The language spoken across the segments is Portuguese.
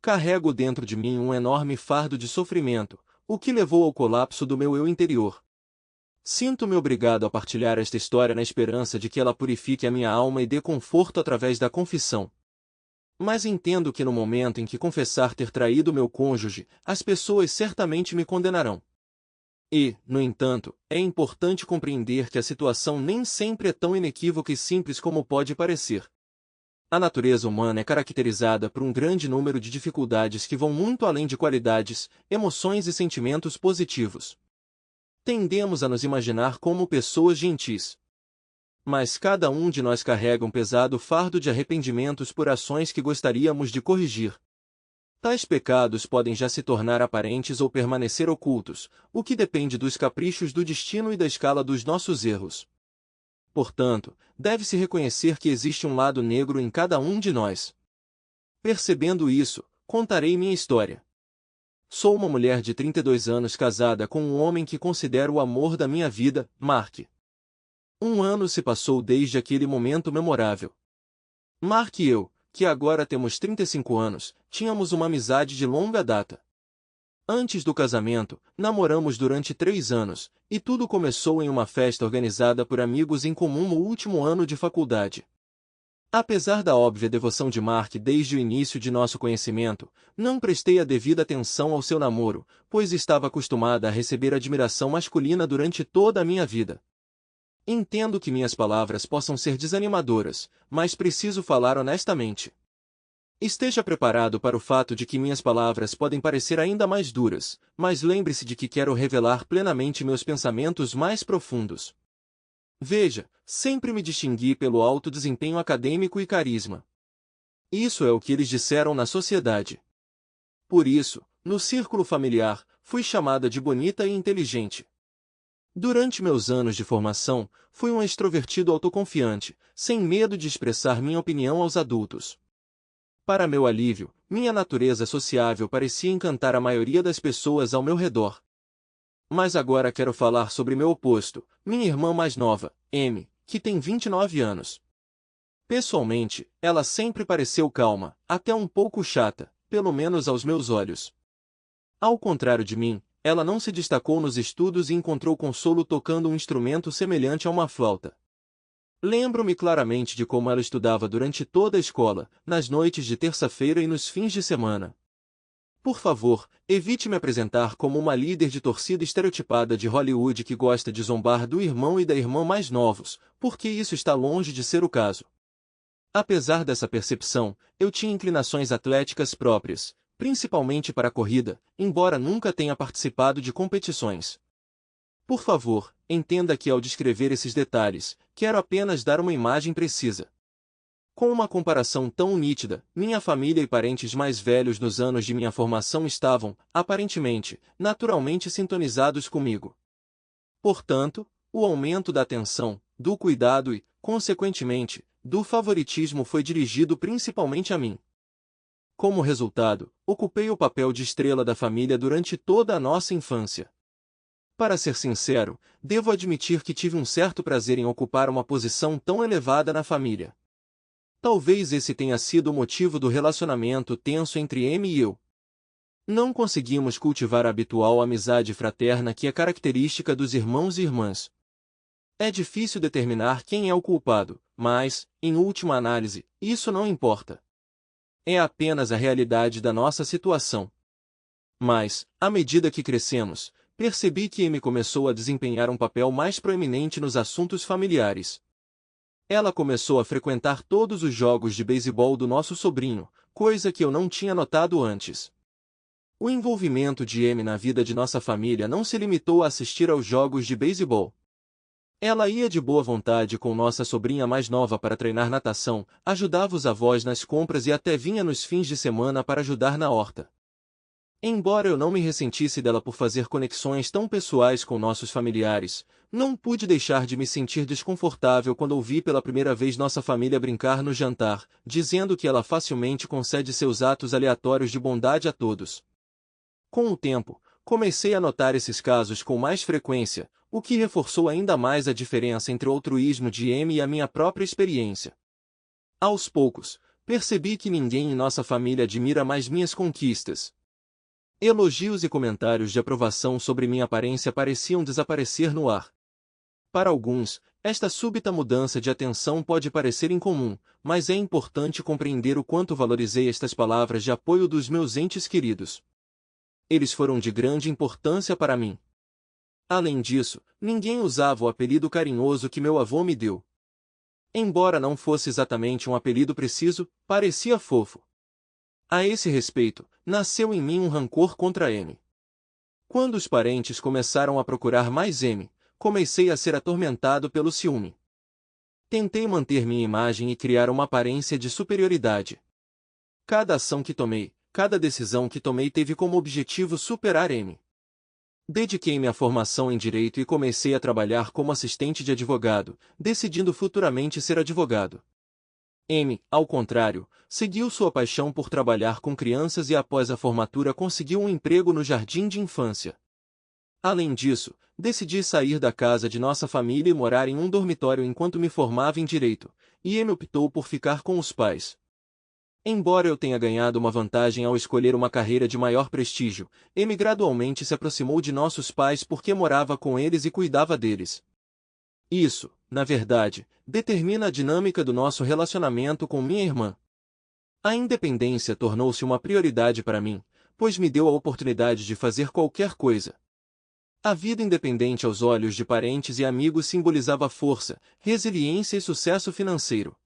carrego dentro de mim um enorme fardo de sofrimento, o que levou ao colapso do meu eu interior. Sinto-me obrigado a partilhar esta história na esperança de que ela purifique a minha alma e dê conforto através da confissão. Mas entendo que no momento em que confessar ter traído meu cônjuge, as pessoas certamente me condenarão. E, no entanto, é importante compreender que a situação nem sempre é tão inequívoca e simples como pode parecer. A natureza humana é caracterizada por um grande número de dificuldades que vão muito além de qualidades, emoções e sentimentos positivos. Tendemos a nos imaginar como pessoas gentis. Mas cada um de nós carrega um pesado fardo de arrependimentos por ações que gostaríamos de corrigir. Tais pecados podem já se tornar aparentes ou permanecer ocultos, o que depende dos caprichos do destino e da escala dos nossos erros. Portanto, deve-se reconhecer que existe um lado negro em cada um de nós. Percebendo isso, contarei minha história. Sou uma mulher de 32 anos casada com um homem que considero o amor da minha vida, Mark. Um ano se passou desde aquele momento memorável. Mark e eu, que agora temos 35 anos, tínhamos uma amizade de longa data. Antes do casamento, namoramos durante 3 anos, e tudo começou em uma festa organizada por amigos em comum no último ano de faculdade. Apesar da óbvia devoção de Mark desde o início de nosso conhecimento, não prestei a devida atenção ao seu namoro, pois estava acostumada a receber admiração masculina durante toda a minha vida. Entendo que minhas palavras possam ser desanimadoras, mas preciso falar honestamente. Esteja preparado para o fato de que minhas palavras podem parecer ainda mais duras, mas lembre-se de que quero revelar plenamente meus pensamentos mais profundos. Veja, sempre me distingui pelo alto desempenho acadêmico e carisma. Isso é o que eles disseram na sociedade. Por isso, no círculo familiar, fui chamada de bonita e inteligente. Durante meus anos de formação, fui um extrovertido autoconfiante, sem medo de expressar minha opinião aos adultos. Para meu alívio, minha natureza sociável parecia encantar a maioria das pessoas ao meu redor. Mas agora quero falar sobre meu oposto, minha irmã mais nova, Amy, que tem 29 anos. Pessoalmente, ela sempre pareceu calma, até um pouco chata, pelo menos aos meus olhos. Ao contrário de mim, ela não se destacou nos estudos e encontrou consolo tocando um instrumento semelhante a uma flauta. Lembro-me claramente de como ela estudava durante toda a escola, nas noites de terça-feira e nos fins de semana. Por favor, evite me apresentar como uma líder de torcida estereotipada de Hollywood que gosta de zombar do irmão e da irmã mais novos, porque isso está longe de ser o caso. Apesar dessa percepção, eu tinha inclinações atléticas próprias, principalmente para a corrida, embora nunca tenha participado de competições. Por favor, entenda que ao descrever esses detalhes, quero apenas dar uma imagem precisa. Com uma comparação tão nítida, minha família e parentes mais velhos nos anos de minha formação estavam, aparentemente, naturalmente sintonizados comigo. Portanto, o aumento da atenção, do cuidado e, consequentemente, do favoritismo foi dirigido principalmente a mim. Como resultado, ocupei o papel de estrela da família durante toda a nossa infância. Para ser sincero, devo admitir que tive um certo prazer em ocupar uma posição tão elevada na família. Talvez esse tenha sido o motivo do relacionamento tenso entre Amy e eu. Não conseguimos cultivar a habitual amizade fraterna que é característica dos irmãos e irmãs. É difícil determinar quem é o culpado, mas, em última análise, isso não importa. É apenas a realidade da nossa situação. Mas, à medida que crescemos, percebi que Amy começou a desempenhar um papel mais proeminente nos assuntos familiares. Ela começou a frequentar todos os jogos de beisebol do nosso sobrinho, coisa que eu não tinha notado antes. O envolvimento de Amy na vida de nossa família não se limitou a assistir aos jogos de beisebol. Ela ia de boa vontade com nossa sobrinha mais nova para treinar natação, ajudava os avós nas compras e até vinha nos fins de semana para ajudar na horta. Embora eu não me ressentisse dela por fazer conexões tão pessoais com nossos familiares, não pude deixar de me sentir desconfortável quando ouvi pela primeira vez nossa família brincar no jantar, dizendo que ela facilmente concede seus atos aleatórios de bondade a todos. Com o tempo, comecei a notar esses casos com mais frequência, o que reforçou ainda mais a diferença entre o altruísmo de Amy e a minha própria experiência. Aos poucos, Percebi que ninguém em nossa família admira mais minhas conquistas. Elogios e comentários de aprovação sobre minha aparência pareciam desaparecer no ar. Para alguns, esta súbita mudança de atenção pode parecer incomum, mas é importante compreender o quanto valorizei estas palavras de apoio dos meus entes queridos. Eles foram de grande importância para mim. Além disso, ninguém usava o apelido carinhoso que meu avô me deu. Embora não fosse exatamente um apelido preciso, parecia fofo. A esse respeito, nasceu em mim um rancor contra M. Quando os parentes começaram a procurar mais M, comecei a ser atormentado pelo ciúme. Tentei manter minha imagem e criar uma aparência de superioridade. Cada ação que tomei, cada decisão que tomei teve como objetivo superar M. Dediquei-me à formação em Direito e comecei a trabalhar como assistente de advogado, decidindo futuramente ser advogado. M, ao contrário, seguiu sua paixão por trabalhar com crianças e após a formatura conseguiu um emprego no jardim de infância. Além disso, decidi sair da casa de nossa família e morar em um dormitório enquanto me formava em Direito, e M optou por ficar com os pais. Embora eu tenha ganhado uma vantagem ao escolher uma carreira de maior prestígio, M gradualmente se aproximou de nossos pais porque morava com eles e cuidava deles. Isso, na verdade, determina a dinâmica do nosso relacionamento com minha irmã. A independência tornou-se uma prioridade para mim, pois me deu a oportunidade de fazer qualquer coisa. A vida independente aos olhos de parentes e amigos simbolizava força, resiliência e sucesso financeiro.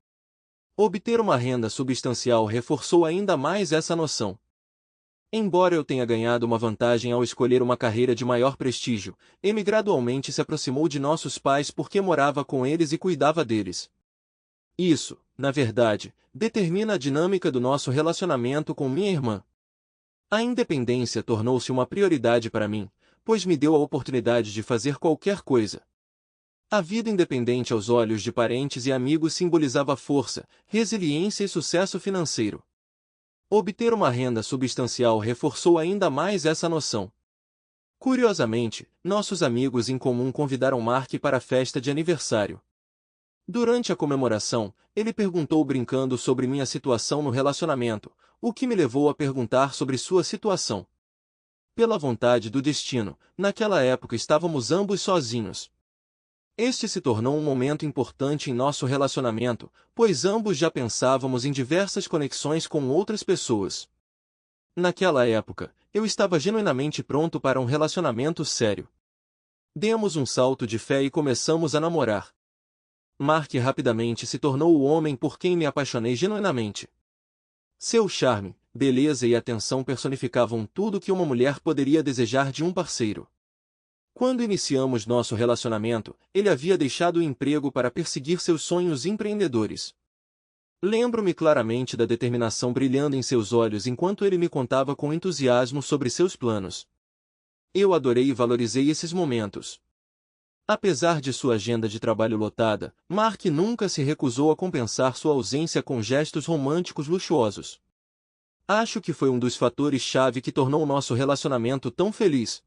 Obter uma renda substancial reforçou ainda mais essa noção. Embora eu tenha ganhado uma vantagem ao escolher uma carreira de maior prestígio, M gradualmente se aproximou de nossos pais porque morava com eles e cuidava deles. Isso, na verdade, determina a dinâmica do nosso relacionamento com minha irmã. A independência tornou-se uma prioridade para mim, pois me deu a oportunidade de fazer qualquer coisa. A vida independente aos olhos de parentes e amigos simbolizava força, resiliência e sucesso financeiro. Obter uma renda substancial reforçou ainda mais essa noção. Curiosamente, nossos amigos em comum convidaram Mark para a festa de aniversário. Durante a comemoração, ele perguntou brincando sobre minha situação no relacionamento, o que me levou a perguntar sobre sua situação. Pela vontade do destino, naquela época estávamos ambos sozinhos. Este se tornou um momento importante em nosso relacionamento, pois ambos já pensávamos em diversas conexões com outras pessoas. Naquela época, eu estava genuinamente pronto para um relacionamento sério. Demos um salto de fé e começamos a namorar. Mark rapidamente se tornou o homem por quem me apaixonei genuinamente. Seu charme, beleza e atenção personificavam tudo que uma mulher poderia desejar de um parceiro. Quando iniciamos nosso relacionamento, ele havia deixado o emprego para perseguir seus sonhos empreendedores. Lembro-me claramente da determinação brilhando em seus olhos enquanto ele me contava com entusiasmo sobre seus planos. Eu adorei e valorizei esses momentos. Apesar de sua agenda de trabalho lotada, Mark nunca se recusou a compensar sua ausência com gestos românticos luxuosos. Acho que foi um dos fatores-chave que tornou o nosso relacionamento tão feliz.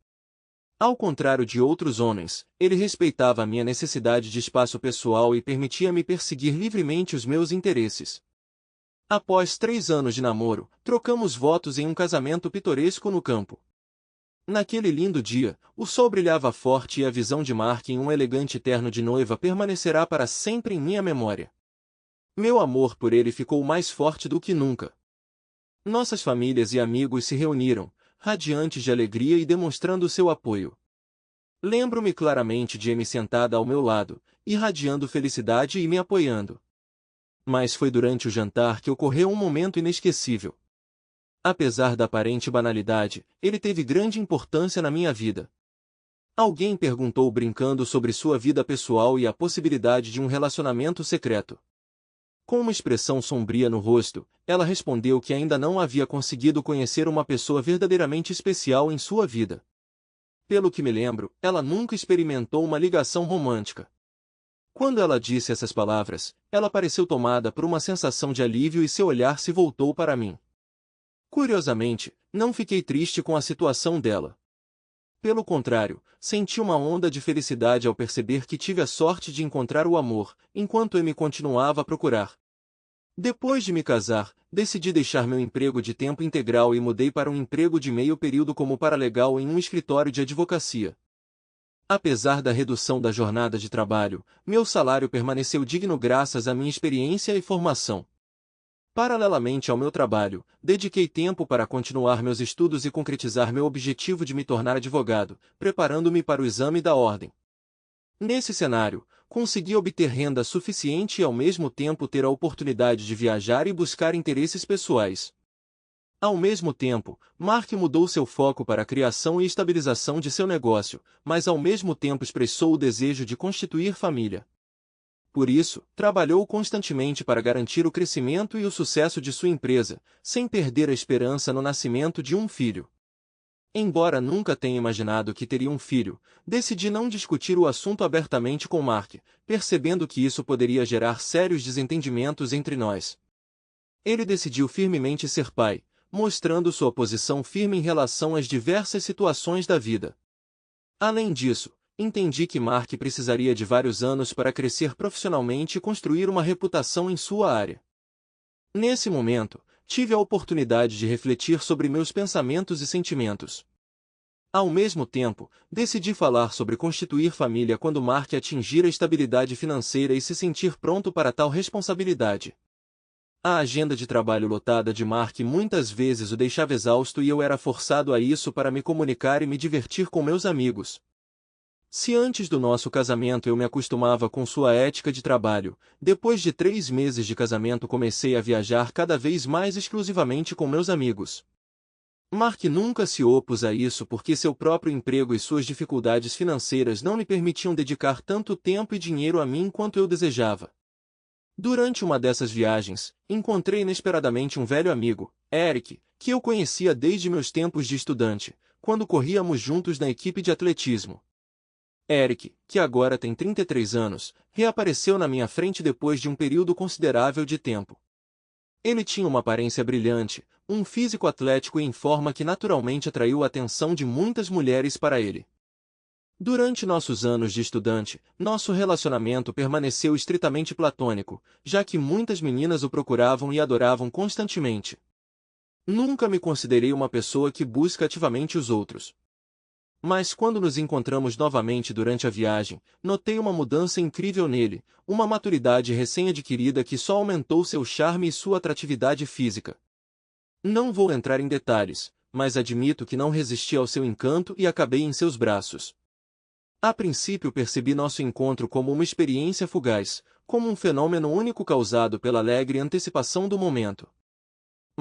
Ao contrário de outros homens, ele respeitava a minha necessidade de espaço pessoal e permitia-me perseguir livremente os meus interesses. Após 3 anos de namoro, trocamos votos em um casamento pitoresco no campo. Naquele lindo dia, o sol brilhava forte e a visão de Mark em um elegante terno de noiva permanecerá para sempre em minha memória. Meu amor por ele ficou mais forte do que nunca. Nossas famílias e amigos se reuniram, radiantes de alegria e demonstrando seu apoio. Lembro-me claramente de Amy sentada ao meu lado, irradiando felicidade e me apoiando. Mas foi durante o jantar que ocorreu um momento inesquecível. Apesar da aparente banalidade, ele teve grande importância na minha vida. Alguém perguntou brincando sobre sua vida pessoal e a possibilidade de um relacionamento secreto. Com uma expressão sombria no rosto, ela respondeu que ainda não havia conseguido conhecer uma pessoa verdadeiramente especial em sua vida. Pelo que me lembro, ela nunca experimentou uma ligação romântica. Quando ela disse essas palavras, ela pareceu tomada por uma sensação de alívio e seu olhar se voltou para mim. Curiosamente, não fiquei triste com a situação dela. Pelo contrário, senti uma onda de felicidade ao perceber que tive a sorte de encontrar o amor, enquanto eu me continuava a procurar. Depois de me casar, decidi deixar meu emprego de tempo integral e mudei para um emprego de meio período como paralegal em um escritório de advocacia. Apesar da redução da jornada de trabalho, meu salário permaneceu digno graças à minha experiência e formação. Paralelamente ao meu trabalho, dediquei tempo para continuar meus estudos e concretizar meu objetivo de me tornar advogado, preparando-me para o exame da ordem. Nesse cenário, consegui obter renda suficiente e ao mesmo tempo ter a oportunidade de viajar e buscar interesses pessoais. Ao mesmo tempo, Mark mudou seu foco para a criação e estabilização de seu negócio, mas ao mesmo tempo expressou o desejo de constituir família. Por isso, trabalhou constantemente para garantir o crescimento e o sucesso de sua empresa, sem perder a esperança no nascimento de um filho. Embora nunca tenha imaginado que teria um filho, decidi não discutir o assunto abertamente com Mark, percebendo que isso poderia gerar sérios desentendimentos entre nós. Ele decidiu firmemente ser pai, mostrando sua posição firme em relação às diversas situações da vida. Além disso, entendi que Mark precisaria de vários anos para crescer profissionalmente e construir uma reputação em sua área. Nesse momento, tive a oportunidade de refletir sobre meus pensamentos e sentimentos. Ao mesmo tempo, decidi falar sobre constituir família quando Mark atingir a estabilidade financeira e se sentir pronto para tal responsabilidade. A agenda de trabalho lotada de Mark muitas vezes o deixava exausto e eu era forçado a isso para me comunicar e me divertir com meus amigos. Se antes do nosso casamento eu me acostumava com sua ética de trabalho, depois de 3 meses de casamento comecei a viajar cada vez mais exclusivamente com meus amigos. Mark nunca se opôs a isso porque seu próprio emprego e suas dificuldades financeiras não lhe permitiam dedicar tanto tempo e dinheiro a mim quanto eu desejava. Durante uma dessas viagens, encontrei inesperadamente um velho amigo, Eric, que eu conhecia desde meus tempos de estudante, quando corríamos juntos na equipe de atletismo. Eric, que agora tem 33 anos, reapareceu na minha frente depois de um período considerável de tempo. Ele tinha uma aparência brilhante, um físico atlético e em forma que naturalmente atraiu a atenção de muitas mulheres para ele. Durante nossos anos de estudante, nosso relacionamento permaneceu estritamente platônico, já que muitas meninas o procuravam e adoravam constantemente. Nunca me considerei uma pessoa que busca ativamente os outros. Mas quando nos encontramos novamente durante a viagem, notei uma mudança incrível nele, uma maturidade recém-adquirida que só aumentou seu charme e sua atratividade física. Não vou entrar em detalhes, mas admito que não resisti ao seu encanto e acabei em seus braços. A princípio percebi nosso encontro como uma experiência fugaz, como um fenômeno único causado pela alegre antecipação do momento.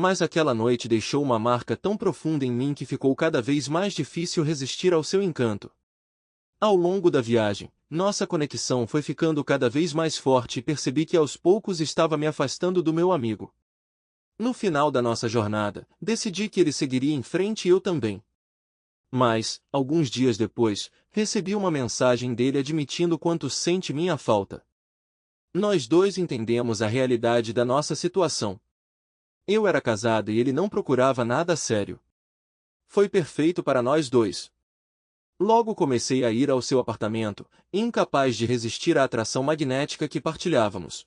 Mas aquela noite deixou uma marca tão profunda em mim que ficou cada vez mais difícil resistir ao seu encanto. Ao longo da viagem, nossa conexão foi ficando cada vez mais forte e percebi que aos poucos estava me afastando do meu amigo. No final da nossa jornada, decidi que ele seguiria em frente e eu também. Mas, alguns dias depois, recebi uma mensagem dele admitindo quanto sente minha falta. Nós dois entendemos a realidade da nossa situação. Eu era casado e ele não procurava nada sério. Foi perfeito para nós dois. Logo comecei a ir ao seu apartamento, incapaz de resistir à atração magnética que partilhávamos.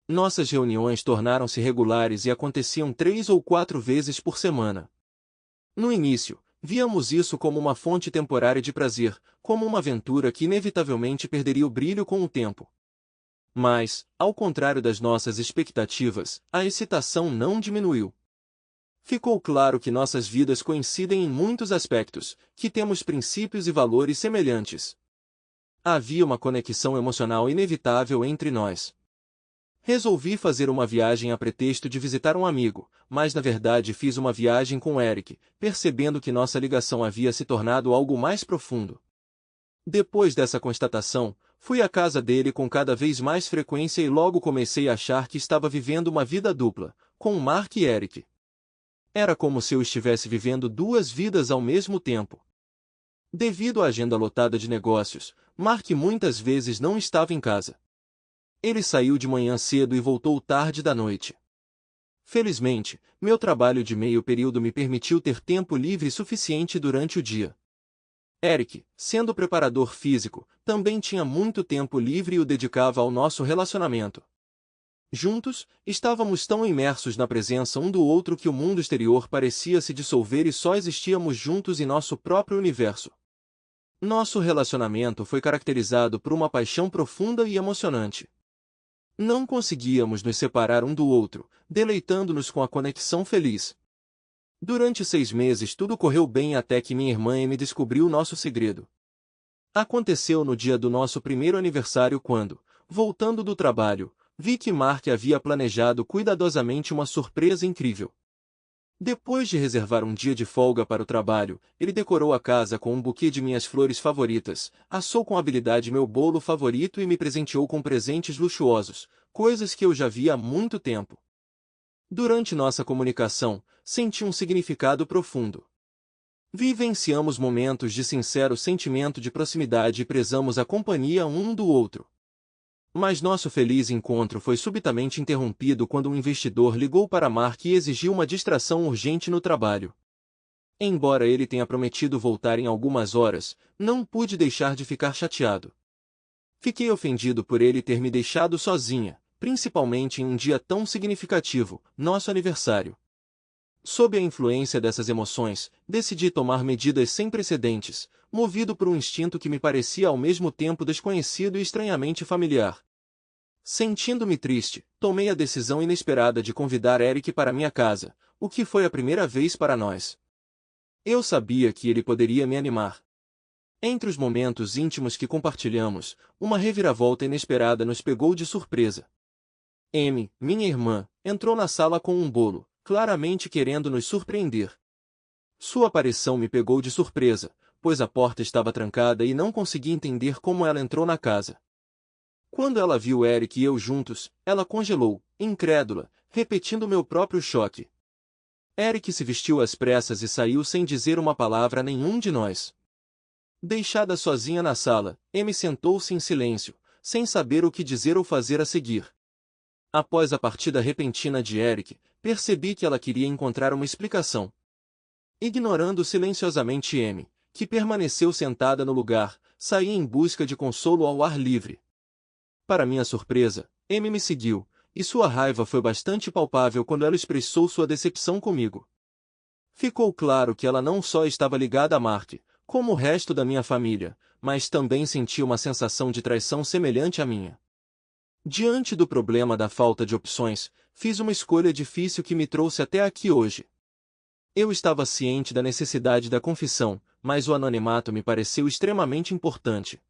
Nossas reuniões tornaram-se regulares e aconteciam 3 ou 4 vezes por semana. No início, víamos isso como uma fonte temporária de prazer, como uma aventura que inevitavelmente perderia o brilho com o tempo. Mas, ao contrário das nossas expectativas, a excitação não diminuiu. Ficou claro que nossas vidas coincidem em muitos aspectos, que temos princípios e valores semelhantes. Havia uma conexão emocional inevitável entre nós. Resolvi fazer uma viagem a pretexto de visitar um amigo, mas na verdade fiz uma viagem com Eric, percebendo que nossa ligação havia se tornado algo mais profundo. Depois dessa constatação, fui à casa dele com cada vez mais frequência e logo comecei a achar que estava vivendo uma vida dupla, com Mark e Eric. Era como se eu estivesse vivendo 2 vidas ao mesmo tempo. Devido à agenda lotada de negócios, Mark muitas vezes não estava em casa. Ele saiu de manhã cedo e voltou tarde da noite. Felizmente, meu trabalho de meio período me permitiu ter tempo livre suficiente durante o dia. Eric, sendo preparador físico, também tinha muito tempo livre e o dedicava ao nosso relacionamento. Juntos, estávamos tão imersos na presença um do outro que o mundo exterior parecia se dissolver e só existíamos juntos em nosso próprio universo. Nosso relacionamento foi caracterizado por uma paixão profunda e emocionante. Não conseguíamos nos separar um do outro, deleitando-nos com a conexão feliz. Durante 6 meses tudo correu bem até que minha irmã me descobriu nosso segredo. Aconteceu no dia do nosso primeiro aniversário quando, voltando do trabalho, vi que Mark havia planejado cuidadosamente uma surpresa incrível. Depois de reservar um dia de folga para o trabalho, ele decorou a casa com um buquê de minhas flores favoritas, assou com habilidade meu bolo favorito e me presenteou com presentes luxuosos, coisas que eu já via há muito tempo. Durante nossa comunicação, senti um significado profundo. Vivenciamos momentos de sincero sentimento de proximidade e prezamos a companhia um do outro. Mas nosso feliz encontro foi subitamente interrompido quando um investidor ligou para Mark e exigiu uma distração urgente no trabalho. Embora ele tenha prometido voltar em algumas horas, não pude deixar de ficar chateado. Fiquei ofendido por ele ter me deixado sozinha, principalmente em um dia tão significativo, nosso aniversário. Sob a influência dessas emoções, decidi tomar medidas sem precedentes, movido por um instinto que me parecia ao mesmo tempo desconhecido e estranhamente familiar. Sentindo-me triste, tomei a decisão inesperada de convidar Eric para minha casa, o que foi a primeira vez para nós. Eu sabia que ele poderia me animar. Entre os momentos íntimos que compartilhamos, uma reviravolta inesperada nos pegou de surpresa. Amy, minha irmã, entrou na sala com um bolo, claramente querendo nos surpreender. Sua aparição me pegou de surpresa, pois a porta estava trancada e não consegui entender como ela entrou na casa. Quando ela viu Eric e eu juntos, ela congelou, incrédula, repetindo meu próprio choque. Eric se vestiu às pressas e saiu sem dizer uma palavra a nenhum de nós. Deixada sozinha na sala, Amy sentou-se em silêncio, sem saber o que dizer ou fazer a seguir. Após a partida repentina de Eric, percebi que ela queria encontrar uma explicação. Ignorando silenciosamente Amy, que permaneceu sentada no lugar, saí em busca de consolo ao ar livre. Para minha surpresa, Amy me seguiu, e sua raiva foi bastante palpável quando ela expressou sua decepção comigo. Ficou claro que ela não só estava ligada a Mark, como o resto da minha família, mas também sentia uma sensação de traição semelhante à minha. Diante do problema da falta de opções, fiz uma escolha difícil que me trouxe até aqui hoje. Eu estava ciente da necessidade da confissão, mas o anonimato me pareceu extremamente importante.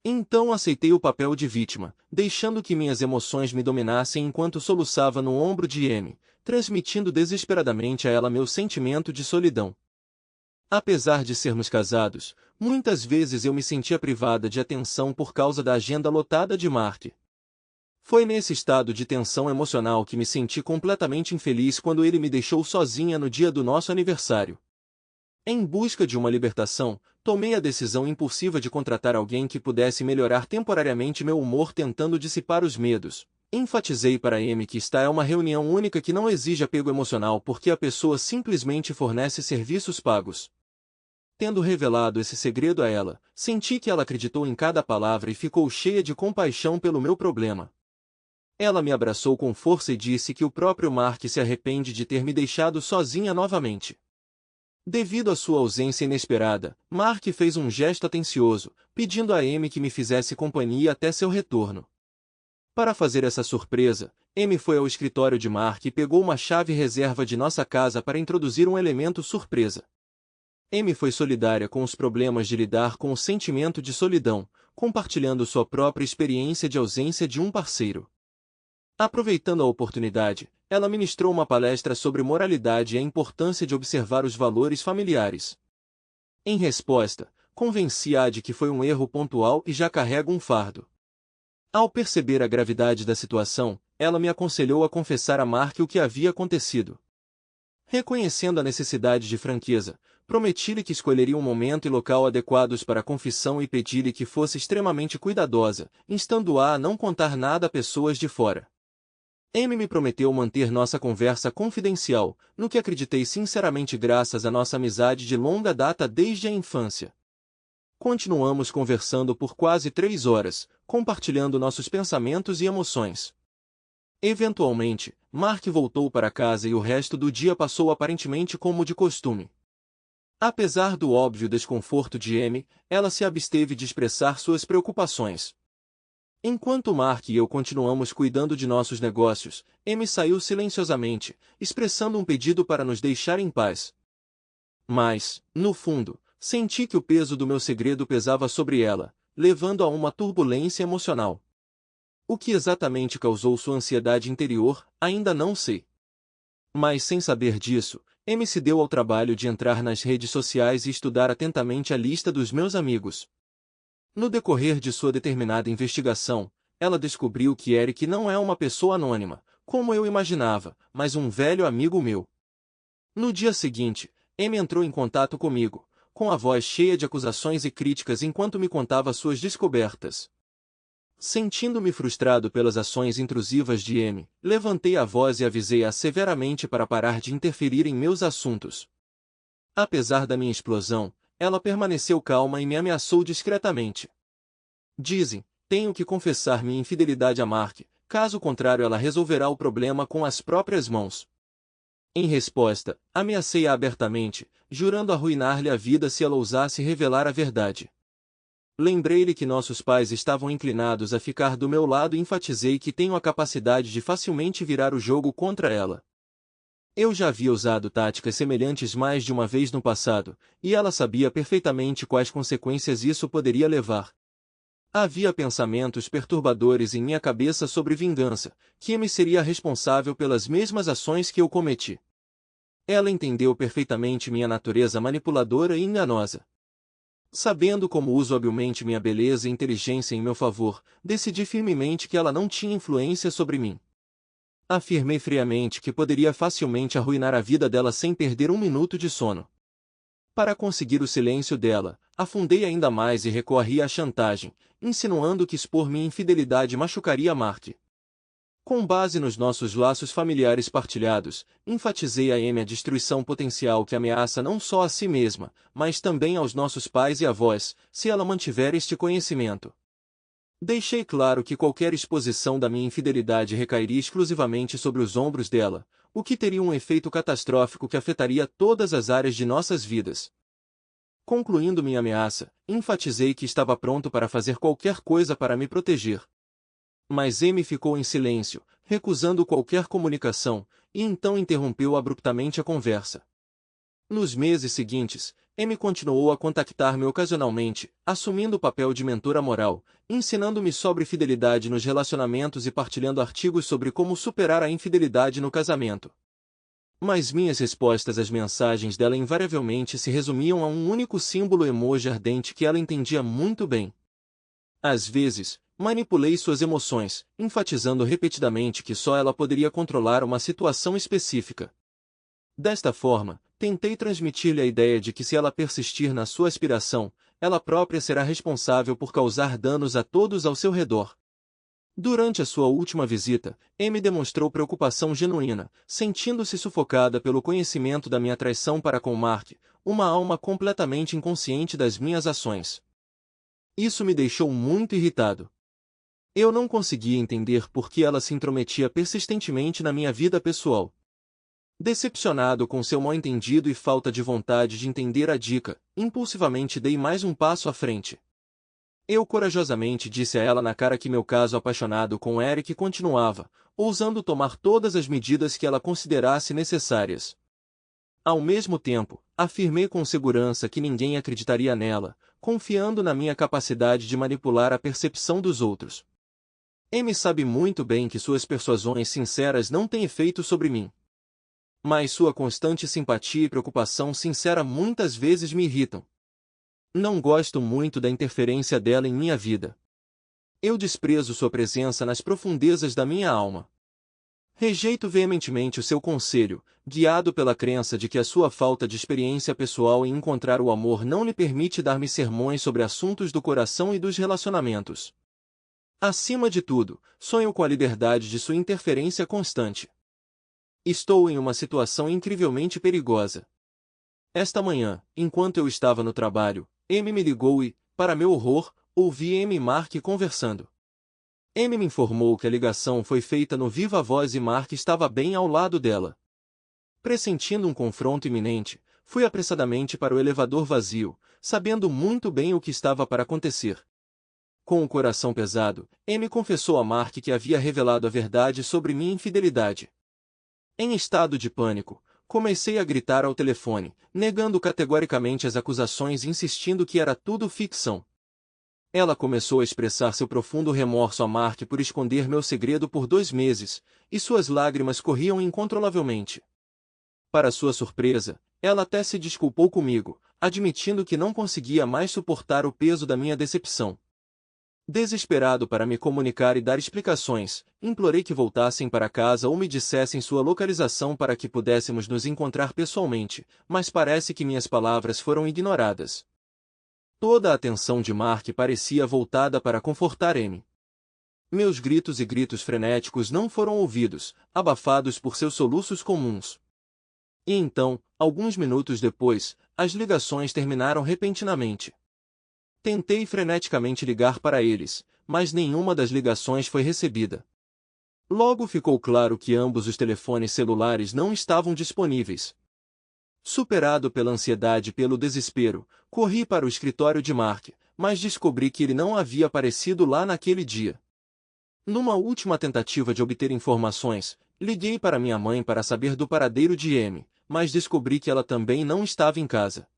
Então aceitei o papel de vítima, deixando que minhas emoções me dominassem enquanto soluçava no ombro de Amy, transmitindo desesperadamente a ela meu sentimento de solidão. Apesar de sermos casados, muitas vezes eu me sentia privada de atenção por causa da agenda lotada de Mark. Foi nesse estado de tensão emocional que me senti completamente infeliz quando ele me deixou sozinha no dia do nosso aniversário. Em busca de uma libertação, tomei a decisão impulsiva de contratar alguém que pudesse melhorar temporariamente meu humor tentando dissipar os medos. Enfatizei para Amy que esta é uma reunião única que não exige apego emocional porque a pessoa simplesmente fornece serviços pagos. Tendo revelado esse segredo a ela, senti que ela acreditou em cada palavra e ficou cheia de compaixão pelo meu problema. Ela me abraçou com força e disse que o próprio Mark se arrepende de ter me deixado sozinha novamente. Devido à sua ausência inesperada, Mark fez um gesto atencioso, pedindo a Amy que me fizesse companhia até seu retorno. Para fazer essa surpresa, Amy foi ao escritório de Mark e pegou uma chave reserva de nossa casa para introduzir um elemento surpresa. Amy foi solidária com os problemas de lidar com o sentimento de solidão, compartilhando sua própria experiência de ausência de um parceiro. Aproveitando a oportunidade, ela ministrou uma palestra sobre moralidade e a importância de observar os valores familiares. Em resposta, convenci-a de que foi um erro pontual e já carrega um fardo. Ao perceber a gravidade da situação, ela me aconselhou a confessar a Mark o que havia acontecido. Reconhecendo a necessidade de franqueza, prometi-lhe que escolheria um momento e local adequados para a confissão e pedi-lhe que fosse extremamente cuidadosa, instando-a a não contar nada a pessoas de fora. Amy me prometeu manter nossa conversa confidencial, no que acreditei sinceramente graças à nossa amizade de longa data desde a infância. Continuamos conversando por quase 3 horas, compartilhando nossos pensamentos e emoções. Eventualmente, Mark voltou para casa e o resto do dia passou aparentemente como de costume. Apesar do óbvio desconforto de Amy, ela se absteve de expressar suas preocupações. Enquanto Mark e eu continuamos cuidando de nossos negócios, Amy saiu silenciosamente, expressando um pedido para nos deixar em paz. Mas, no fundo, senti que o peso do meu segredo pesava sobre ela, levando a uma turbulência emocional. O que exatamente causou sua ansiedade interior, ainda não sei. Mas sem saber disso, Amy se deu ao trabalho de entrar nas redes sociais e estudar atentamente a lista dos meus amigos. No decorrer de sua determinada investigação, ela descobriu que Eric não é uma pessoa anônima, como eu imaginava, mas um velho amigo meu. No dia seguinte, Amy entrou em contato comigo, com a voz cheia de acusações e críticas enquanto me contava suas descobertas. Sentindo-me frustrado pelas ações intrusivas de Amy, levantei a voz e avisei-a severamente para parar de interferir em meus assuntos. Apesar da minha explosão, ela permaneceu calma e me ameaçou discretamente. Dizem, tenho que confessar minha infidelidade a Mark, caso contrário ela resolverá o problema com as próprias mãos. Em resposta, ameacei-a abertamente, jurando arruinar-lhe a vida se ela ousasse revelar a verdade. Lembrei-lhe que nossos pais estavam inclinados a ficar do meu lado e enfatizei que tenho a capacidade de facilmente virar o jogo contra ela. Eu já havia usado táticas semelhantes mais de uma vez no passado, e ela sabia perfeitamente quais consequências isso poderia levar. Havia pensamentos perturbadores em minha cabeça sobre vingança, que me seria responsável pelas mesmas ações que eu cometi. Ela entendeu perfeitamente minha natureza manipuladora e enganosa. Sabendo como uso habilmente minha beleza e inteligência em meu favor, decidi firmemente que ela não tinha influência sobre mim. Afirmei friamente que poderia facilmente arruinar a vida dela sem perder um minuto de sono. Para conseguir o silêncio dela, afundei ainda mais e recorri à chantagem, insinuando que expor minha infidelidade machucaria Mark. Com base nos nossos laços familiares partilhados, enfatizei a Amy a destruição potencial que ameaça não só a si mesma, mas também aos nossos pais e avós, se ela mantiver este conhecimento. Deixei claro que qualquer exposição da minha infidelidade recairia exclusivamente sobre os ombros dela, o que teria um efeito catastrófico que afetaria todas as áreas de nossas vidas. Concluindo minha ameaça, enfatizei que estava pronto para fazer qualquer coisa para me proteger. Mas Amy ficou em silêncio, recusando qualquer comunicação, e então interrompeu abruptamente a conversa. Nos meses seguintes, Amy continuou a contactar-me ocasionalmente, assumindo o papel de mentora moral, ensinando-me sobre fidelidade nos relacionamentos e partilhando artigos sobre como superar a infidelidade no casamento. Mas minhas respostas às mensagens dela invariavelmente se resumiam a um único símbolo emoji ardente que ela entendia muito bem. Às vezes, manipulei suas emoções, enfatizando repetidamente que só ela poderia controlar uma situação específica. Desta forma, tentei transmitir-lhe a ideia de que se ela persistir na sua aspiração, ela própria será responsável por causar danos a todos ao seu redor. Durante a sua última visita, Amy demonstrou preocupação genuína, sentindo-se sufocada pelo conhecimento da minha traição para com Mark, uma alma completamente inconsciente das minhas ações. Isso me deixou muito irritado. Eu não conseguia entender por que ela se intrometia persistentemente na minha vida pessoal. Decepcionado com seu mal-entendido e falta de vontade de entender a dica, impulsivamente dei mais um passo à frente. Eu corajosamente disse a ela na cara que meu caso apaixonado com Eric continuava, ousando tomar todas as medidas que ela considerasse necessárias. Ao mesmo tempo, afirmei com segurança que ninguém acreditaria nela, confiando na minha capacidade de manipular a percepção dos outros. Amy sabe muito bem que suas persuasões sinceras não têm efeito sobre mim. Mas sua constante simpatia e preocupação sincera muitas vezes me irritam. Não gosto muito da interferência dela em minha vida. Eu desprezo sua presença nas profundezas da minha alma. Rejeito veementemente o seu conselho, guiado pela crença de que a sua falta de experiência pessoal em encontrar o amor não lhe permite dar-me sermões sobre assuntos do coração e dos relacionamentos. Acima de tudo, sonho com a liberdade de sua interferência constante. Estou em uma situação incrivelmente perigosa. Esta manhã, enquanto eu estava no trabalho, Amy me ligou e, para meu horror, ouvi Amy e Mark conversando. Amy me informou que a ligação foi feita no viva voz e Mark estava bem ao lado dela. Pressentindo um confronto iminente, fui apressadamente para o elevador vazio, sabendo muito bem o que estava para acontecer. Com o coração pesado, Amy confessou a Mark que havia revelado a verdade sobre minha infidelidade. Em estado de pânico, comecei a gritar ao telefone, negando categoricamente as acusações e insistindo que era tudo ficção. Ela começou a expressar seu profundo remorso a Mark por esconder meu segredo por 2 meses, e suas lágrimas corriam incontrolavelmente. Para sua surpresa, ela até se desculpou comigo, admitindo que não conseguia mais suportar o peso da minha decepção. Desesperado para me comunicar e dar explicações, implorei que voltassem para casa ou me dissessem sua localização para que pudéssemos nos encontrar pessoalmente, mas parece que minhas palavras foram ignoradas. Toda a atenção de Mark parecia voltada para confortar Amy. Meus gritos e gritos frenéticos não foram ouvidos, abafados por seus soluços comuns. E então, alguns minutos depois, as ligações terminaram repentinamente. Tentei freneticamente ligar para eles, mas nenhuma das ligações foi recebida. Logo ficou claro que ambos os telefones celulares não estavam disponíveis. Superado pela ansiedade e pelo desespero, corri para o escritório de Mark, mas descobri que ele não havia aparecido lá naquele dia. Numa última tentativa de obter informações, liguei para minha mãe para saber do paradeiro de Amy, mas descobri que ela também não estava em casa.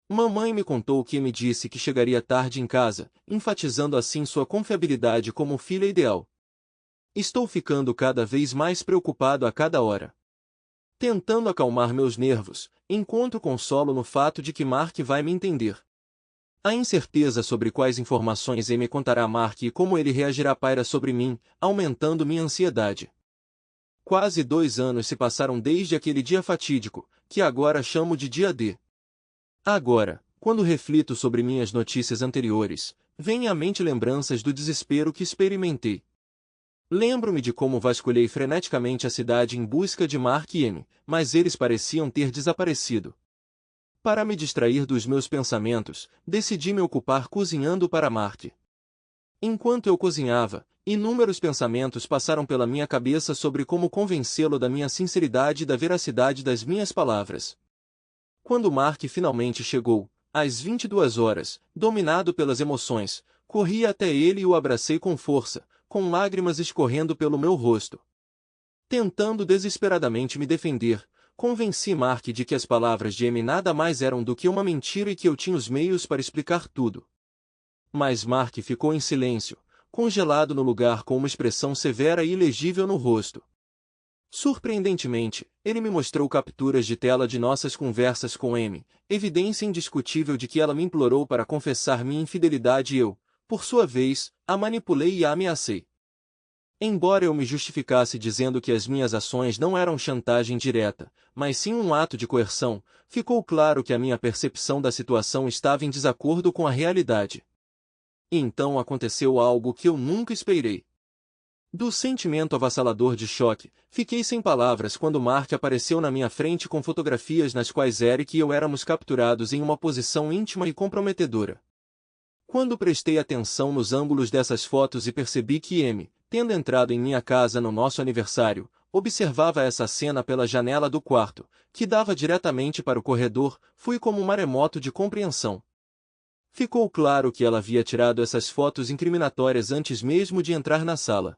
Mamãe me contou que me disse que chegaria tarde em casa, enfatizando assim sua confiabilidade como filha ideal. Estou ficando cada vez mais preocupado a cada hora. Tentando acalmar meus nervos, encontro consolo no fato de que Mark vai me entender. A incerteza sobre quais informações ele me contará a Mark e como ele reagirá paira sobre mim, aumentando minha ansiedade. Quase 2 anos se passaram desde aquele dia fatídico, que agora chamo de dia D. Agora, quando reflito sobre minhas notícias anteriores, vêm à mente lembranças do desespero que experimentei. Lembro-me de como vasculhei freneticamente a cidade em busca de Mark e Amy, mas eles pareciam ter desaparecido. Para me distrair dos meus pensamentos, decidi me ocupar cozinhando para Mark. Enquanto eu cozinhava, inúmeros pensamentos passaram pela minha cabeça sobre como convencê-lo da minha sinceridade e da veracidade das minhas palavras. Quando Mark finalmente chegou, às 22 horas, dominado pelas emoções, corri até ele e o abracei com força, com lágrimas escorrendo pelo meu rosto. Tentando desesperadamente me defender, convenci Mark de que as palavras de Amy nada mais eram do que uma mentira e que eu tinha os meios para explicar tudo. Mas Mark ficou em silêncio, congelado no lugar com uma expressão severa e ilegível no rosto. Surpreendentemente, ele me mostrou capturas de tela de nossas conversas com Amy, evidência indiscutível de que ela me implorou para confessar minha infidelidade e eu, por sua vez, a manipulei e a ameacei. Embora eu me justificasse dizendo que as minhas ações não eram chantagem direta, mas sim um ato de coerção, ficou claro que a minha percepção da situação estava em desacordo com a realidade. E então aconteceu algo que eu nunca esperei. Do sentimento avassalador de choque, fiquei sem palavras quando Mark apareceu na minha frente com fotografias nas quais Eric e eu éramos capturados em uma posição íntima e comprometedora. Quando prestei atenção nos ângulos dessas fotos e percebi que Amy, tendo entrado em minha casa no nosso aniversário, observava essa cena pela janela do quarto, que dava diretamente para o corredor, fui como um maremoto de compreensão. Ficou claro que ela havia tirado essas fotos incriminatórias antes mesmo de entrar na sala.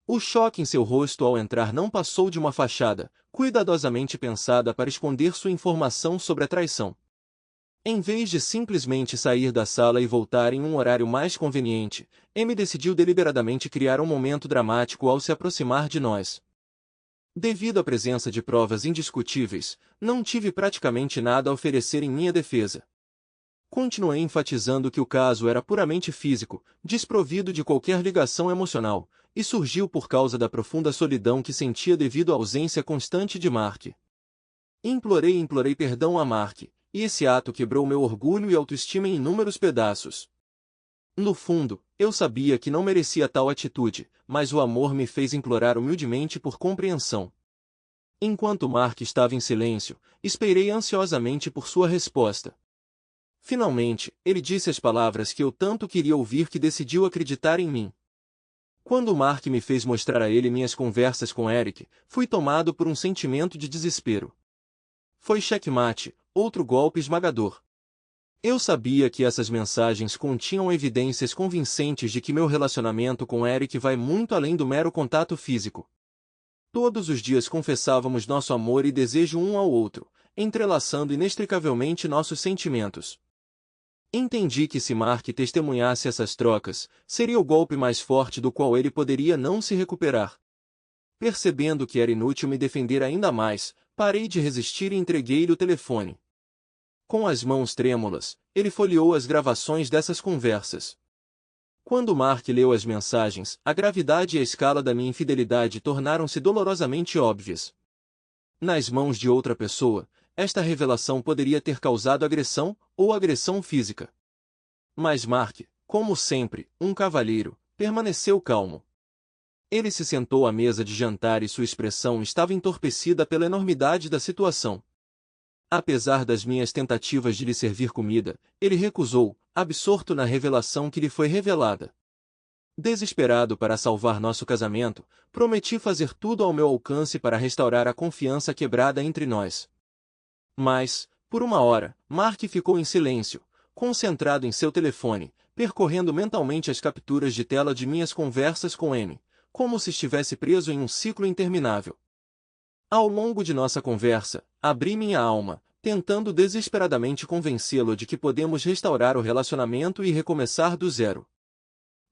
O choque em seu rosto ao entrar não passou de uma fachada, cuidadosamente pensada para esconder sua informação sobre a traição. Em vez de simplesmente sair da sala e voltar em um horário mais conveniente, Amy decidiu deliberadamente criar um momento dramático ao se aproximar de nós. Devido à presença de provas indiscutíveis, não tive praticamente nada a oferecer em minha defesa. Continuei enfatizando que o caso era puramente físico, desprovido de qualquer ligação emocional, e surgiu por causa da profunda solidão que sentia devido à ausência constante de Mark. Implorei perdão a Mark, e esse ato quebrou meu orgulho e autoestima em inúmeros pedaços. No fundo, eu sabia que não merecia tal atitude, mas o amor me fez implorar humildemente por compreensão. Enquanto Mark estava em silêncio, esperei ansiosamente por sua resposta. Finalmente, ele disse as palavras que eu tanto queria ouvir que decidiu acreditar em mim. Quando Mark me fez mostrar a ele minhas conversas com Eric, fui tomado por um sentimento de desespero. Foi checkmate, outro golpe esmagador. Eu sabia que essas mensagens continham evidências convincentes de que meu relacionamento com Eric vai muito além do mero contato físico. Todos os dias confessávamos nosso amor e desejo um ao outro, entrelaçando inextricavelmente nossos sentimentos. Entendi que se Mark testemunhasse essas trocas, seria o golpe mais forte do qual ele poderia não se recuperar. Percebendo que era inútil me defender ainda mais, parei de resistir e entreguei-lhe o telefone. Com as mãos trêmulas, ele folheou as gravações dessas conversas. Quando Mark leu as mensagens, a gravidade e a escala da minha infidelidade tornaram-se dolorosamente óbvias. Nas mãos de outra pessoa, esta revelação poderia ter causado agressão, ou agressão física. Mas Mark, como sempre, um cavalheiro, permaneceu calmo. Ele se sentou à mesa de jantar e sua expressão estava entorpecida pela enormidade da situação. Apesar das minhas tentativas de lhe servir comida, ele recusou, absorto na revelação que lhe foi revelada. Desesperado para salvar nosso casamento, prometi fazer tudo ao meu alcance para restaurar a confiança quebrada entre nós. Mas, por uma hora, Mark ficou em silêncio, concentrado em seu telefone, percorrendo mentalmente as capturas de tela de minhas conversas com M, como se estivesse preso em um ciclo interminável. Ao longo de nossa conversa, abri minha alma, tentando desesperadamente convencê-lo de que podemos restaurar o relacionamento e recomeçar do zero.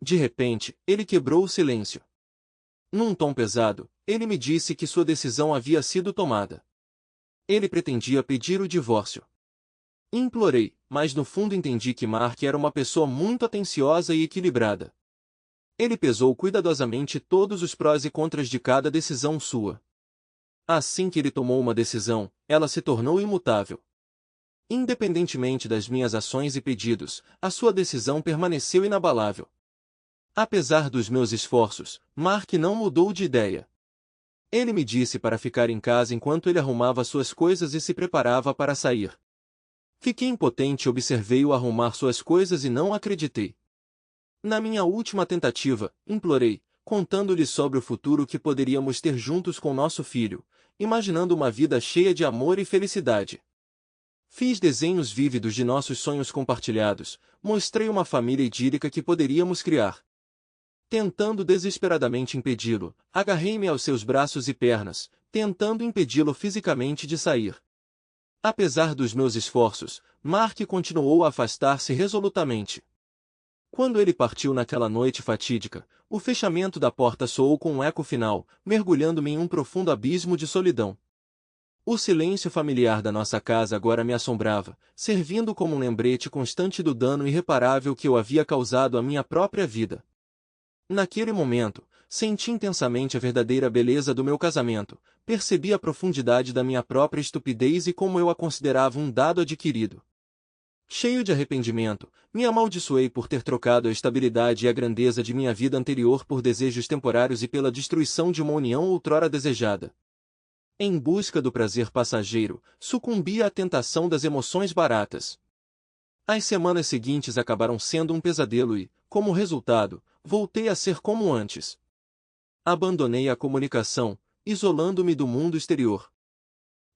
De repente, ele quebrou o silêncio. Num tom pesado, ele me disse que sua decisão havia sido tomada. Ele pretendia pedir o divórcio. Implorei, mas no fundo entendi que Mark era uma pessoa muito atenciosa e equilibrada. Ele pesou cuidadosamente todos os prós e contras de cada decisão sua. Assim que ele tomou uma decisão, ela se tornou imutável. Independentemente das minhas ações e pedidos, a sua decisão permaneceu inabalável. Apesar dos meus esforços, Mark não mudou de ideia. Ele me disse para ficar em casa enquanto ele arrumava suas coisas e se preparava para sair. Fiquei impotente e observei-o arrumar suas coisas e não acreditei. Na minha última tentativa, implorei, contando-lhe sobre o futuro que poderíamos ter juntos com nosso filho, imaginando uma vida cheia de amor e felicidade. Fiz desenhos vívidos de nossos sonhos compartilhados, mostrei uma família idílica que poderíamos criar. Tentando desesperadamente impedi-lo, agarrei-me aos seus braços e pernas, tentando impedi-lo fisicamente de sair. Apesar dos meus esforços, Mark continuou a afastar-se resolutamente. Quando ele partiu naquela noite fatídica, o fechamento da porta soou com um eco final, mergulhando-me em um profundo abismo de solidão. O silêncio familiar da nossa casa agora me assombrava, servindo como um lembrete constante do dano irreparável que eu havia causado à minha própria vida. Naquele momento, senti intensamente a verdadeira beleza do meu casamento, percebi a profundidade da minha própria estupidez e como eu a considerava um dado adquirido. Cheio de arrependimento, me amaldiçoei por ter trocado a estabilidade e a grandeza de minha vida anterior por desejos temporários e pela destruição de uma união outrora desejada. Em busca do prazer passageiro, sucumbi à tentação das emoções baratas. As semanas seguintes acabaram sendo um pesadelo e, como resultado, voltei a ser como antes. Abandonei a comunicação, isolando-me do mundo exterior.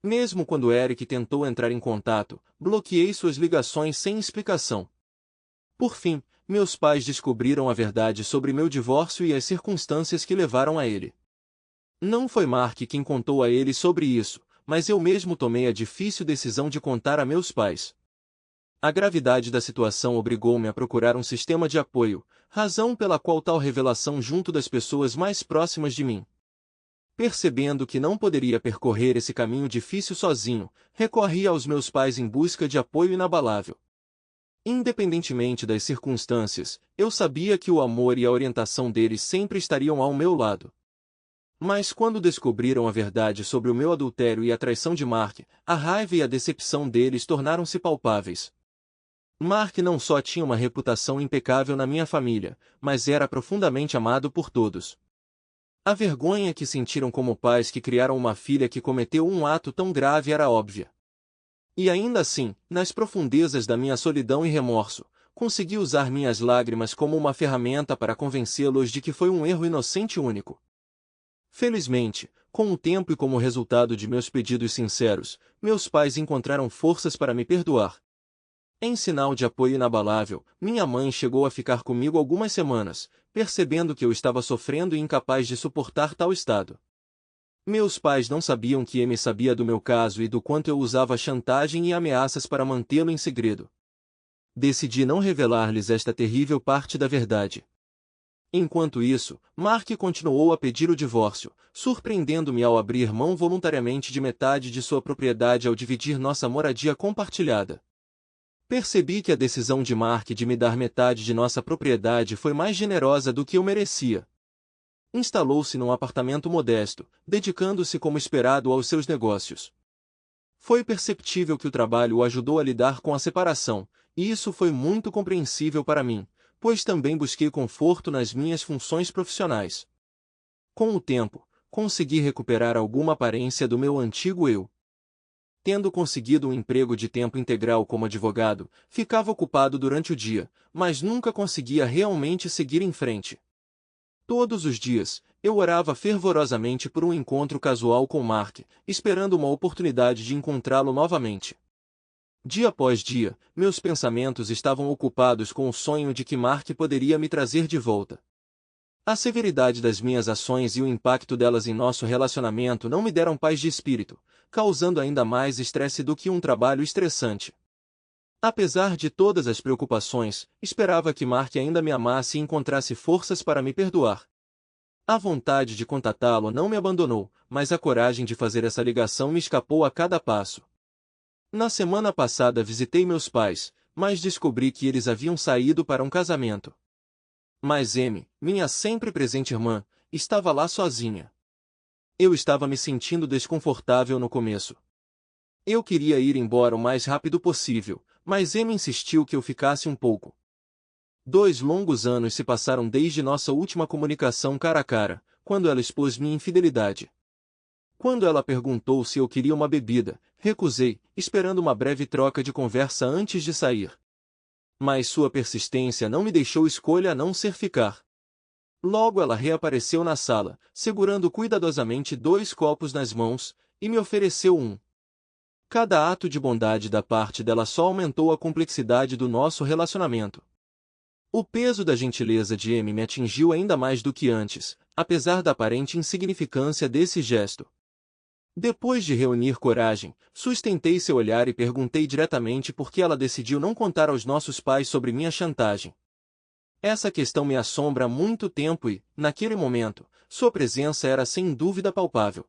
Mesmo quando Eric tentou entrar em contato, bloqueei suas ligações sem explicação. Por fim, meus pais descobriram a verdade sobre meu divórcio e as circunstâncias que levaram a ele. Não foi Mark quem contou a ele sobre isso, mas eu mesmo tomei a difícil decisão de contar a meus pais. A gravidade da situação obrigou-me a procurar um sistema de apoio, razão pela qual tal revelação junto das pessoas mais próximas de mim. Percebendo que não poderia percorrer esse caminho difícil sozinho, recorri aos meus pais em busca de apoio inabalável. Independentemente das circunstâncias, eu sabia que o amor e a orientação deles sempre estariam ao meu lado. Mas quando descobriram a verdade sobre o meu adultério e a traição de Mark, a raiva e a decepção deles tornaram-se palpáveis. Mark não só tinha uma reputação impecável na minha família, mas era profundamente amado por todos. A vergonha que sentiram como pais que criaram uma filha que cometeu um ato tão grave era óbvia. E ainda assim, nas profundezas da minha solidão e remorso, consegui usar minhas lágrimas como uma ferramenta para convencê-los de que foi um erro inocente e único. Felizmente, com o tempo e como resultado de meus pedidos sinceros, meus pais encontraram forças para me perdoar. Em sinal de apoio inabalável, minha mãe chegou a ficar comigo algumas semanas, percebendo que eu estava sofrendo e incapaz de suportar tal estado. Meus pais não sabiam que Amy sabia do meu caso e do quanto eu usava chantagem e ameaças para mantê-lo em segredo. Decidi não revelar-lhes esta terrível parte da verdade. Enquanto isso, Mark continuou a pedir o divórcio, surpreendendo-me ao abrir mão voluntariamente de metade de sua propriedade ao dividir nossa moradia compartilhada. Percebi que a decisão de Mark de me dar metade de nossa propriedade foi mais generosa do que eu merecia. Instalou-se num apartamento modesto, dedicando-se como esperado aos seus negócios. Foi perceptível que o trabalho o ajudou a lidar com a separação, e isso foi muito compreensível para mim, pois também busquei conforto nas minhas funções profissionais. Com o tempo, consegui recuperar alguma aparência do meu antigo eu. Tendo conseguido um emprego de tempo integral como advogado, ficava ocupado durante o dia, mas nunca conseguia realmente seguir em frente. Todos os dias, eu orava fervorosamente por um encontro casual com Mark, esperando uma oportunidade de encontrá-lo novamente. Dia após dia, meus pensamentos estavam ocupados com o sonho de que Mark poderia me trazer de volta. A severidade das minhas ações e o impacto delas em nosso relacionamento não me deram paz de espírito, causando ainda mais estresse do que um trabalho estressante. Apesar de todas as preocupações, esperava que Mark ainda me amasse e encontrasse forças para me perdoar. A vontade de contatá-lo não me abandonou, mas a coragem de fazer essa ligação me escapou a cada passo. Na semana passada visitei meus pais, mas descobri que eles haviam saído para um casamento. Mas Amy, minha sempre presente irmã, estava lá sozinha. Eu estava me sentindo desconfortável no começo. Eu queria ir embora o mais rápido possível, mas Amy insistiu que eu ficasse um pouco. 2 longos anos se passaram desde nossa última comunicação cara a cara, quando ela expôs minha infidelidade. Quando ela perguntou se eu queria uma bebida, recusei, esperando uma breve troca de conversa antes de sair. Mas sua persistência não me deixou escolha a não ser ficar. Logo ela reapareceu na sala, segurando cuidadosamente 2 copos nas mãos, e me ofereceu um. Cada ato de bondade da parte dela só aumentou a complexidade do nosso relacionamento. O peso da gentileza de Amy me atingiu ainda mais do que antes, apesar da aparente insignificância desse gesto. Depois de reunir coragem, sustentei seu olhar e perguntei diretamente por que ela decidiu não contar aos nossos pais sobre minha chantagem. Essa questão me assombra há muito tempo e, naquele momento, sua presença era sem dúvida palpável.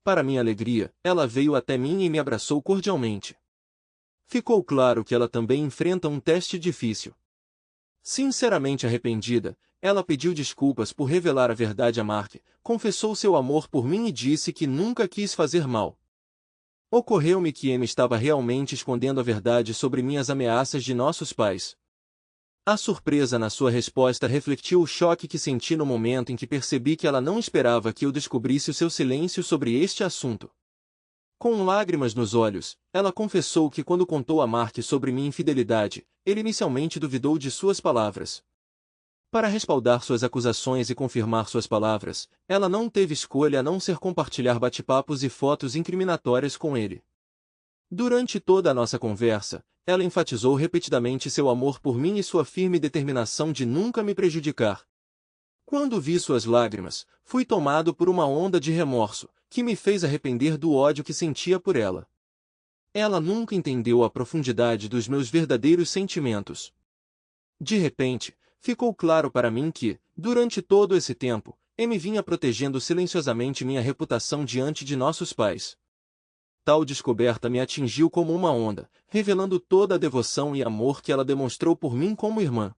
Para minha alegria, ela veio até mim e me abraçou cordialmente. Ficou claro que ela também enfrenta um teste difícil. Sinceramente arrependida, ela pediu desculpas por revelar a verdade a Mark, confessou seu amor por mim e disse que nunca quis fazer mal. Ocorreu-me que Amy estava realmente escondendo a verdade sobre minhas ameaças de nossos pais. A surpresa na sua resposta refletiu o choque que senti no momento em que percebi que ela não esperava que eu descobrisse o seu silêncio sobre este assunto. Com lágrimas nos olhos, ela confessou que quando contou a Mark sobre minha infidelidade, ele inicialmente duvidou de suas palavras. Para respaldar suas acusações e confirmar suas palavras, ela não teve escolha a não ser compartilhar bate-papos e fotos incriminatórias com ele. Durante toda a nossa conversa, ela enfatizou repetidamente seu amor por mim e sua firme determinação de nunca me prejudicar. Quando vi suas lágrimas, fui tomado por uma onda de remorso, que me fez arrepender do ódio que sentia por ela. Ela nunca entendeu a profundidade dos meus verdadeiros sentimentos. De repente, ficou claro para mim que, durante todo esse tempo, Amy vinha protegendo silenciosamente minha reputação diante de nossos pais. Tal descoberta me atingiu como uma onda, revelando toda a devoção e amor que ela demonstrou por mim como irmã.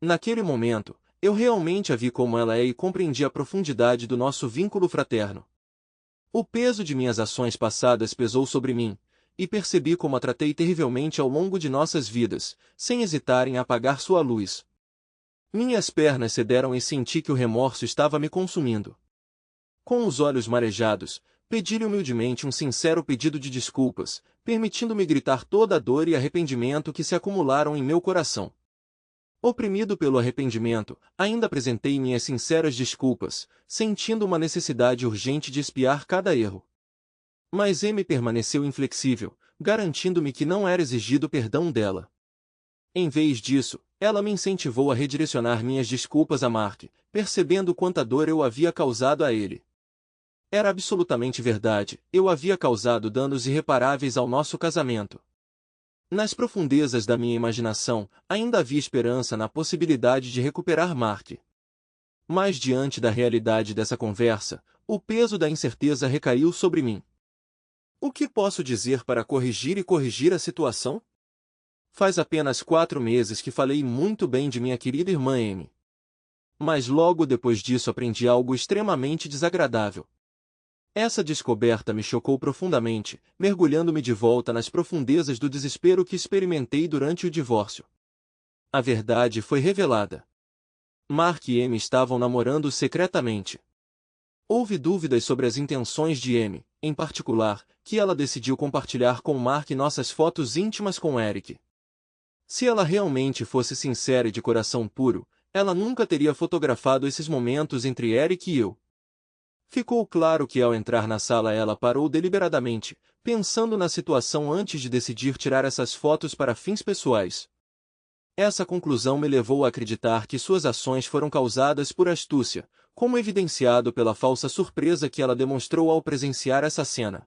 Naquele momento, eu realmente a vi como ela é e compreendi a profundidade do nosso vínculo fraterno. O peso de minhas ações passadas pesou sobre mim, e percebi como a tratei terrivelmente ao longo de nossas vidas, sem hesitar em apagar sua luz. Minhas pernas cederam e senti que o remorso estava me consumindo. Com os olhos marejados, pedi-lhe humildemente um sincero pedido de desculpas, permitindo-me gritar toda a dor e arrependimento que se acumularam em meu coração. Oprimido pelo arrependimento, ainda apresentei minhas sinceras desculpas, sentindo uma necessidade urgente de expiar cada erro. Mas M permaneceu inflexível, garantindo-me que não era exigido perdão dela. Em vez disso, ela me incentivou a redirecionar minhas desculpas a Mark, percebendo quanta dor eu havia causado a ele. Era absolutamente verdade, eu havia causado danos irreparáveis ao nosso casamento. Nas profundezas da minha imaginação, ainda havia esperança na possibilidade de recuperar Mark. Mas diante da realidade dessa conversa, o peso da incerteza recaiu sobre mim. O que posso dizer para corrigir a situação? Faz apenas 4 meses que falei muito bem de minha querida irmã M. Mas logo depois disso aprendi algo extremamente desagradável. Essa descoberta me chocou profundamente, mergulhando-me de volta nas profundezas do desespero que experimentei durante o divórcio. A verdade foi revelada. Mark e M estavam namorando secretamente. Houve dúvidas sobre as intenções de M, em particular, que ela decidiu compartilhar com Mark nossas fotos íntimas com Eric. Se ela realmente fosse sincera e de coração puro, ela nunca teria fotografado esses momentos entre Eric e eu. Ficou claro que ao entrar na sala ela parou deliberadamente, pensando na situação antes de decidir tirar essas fotos para fins pessoais. Essa conclusão me levou a acreditar que suas ações foram causadas por astúcia, como evidenciado pela falsa surpresa que ela demonstrou ao presenciar essa cena.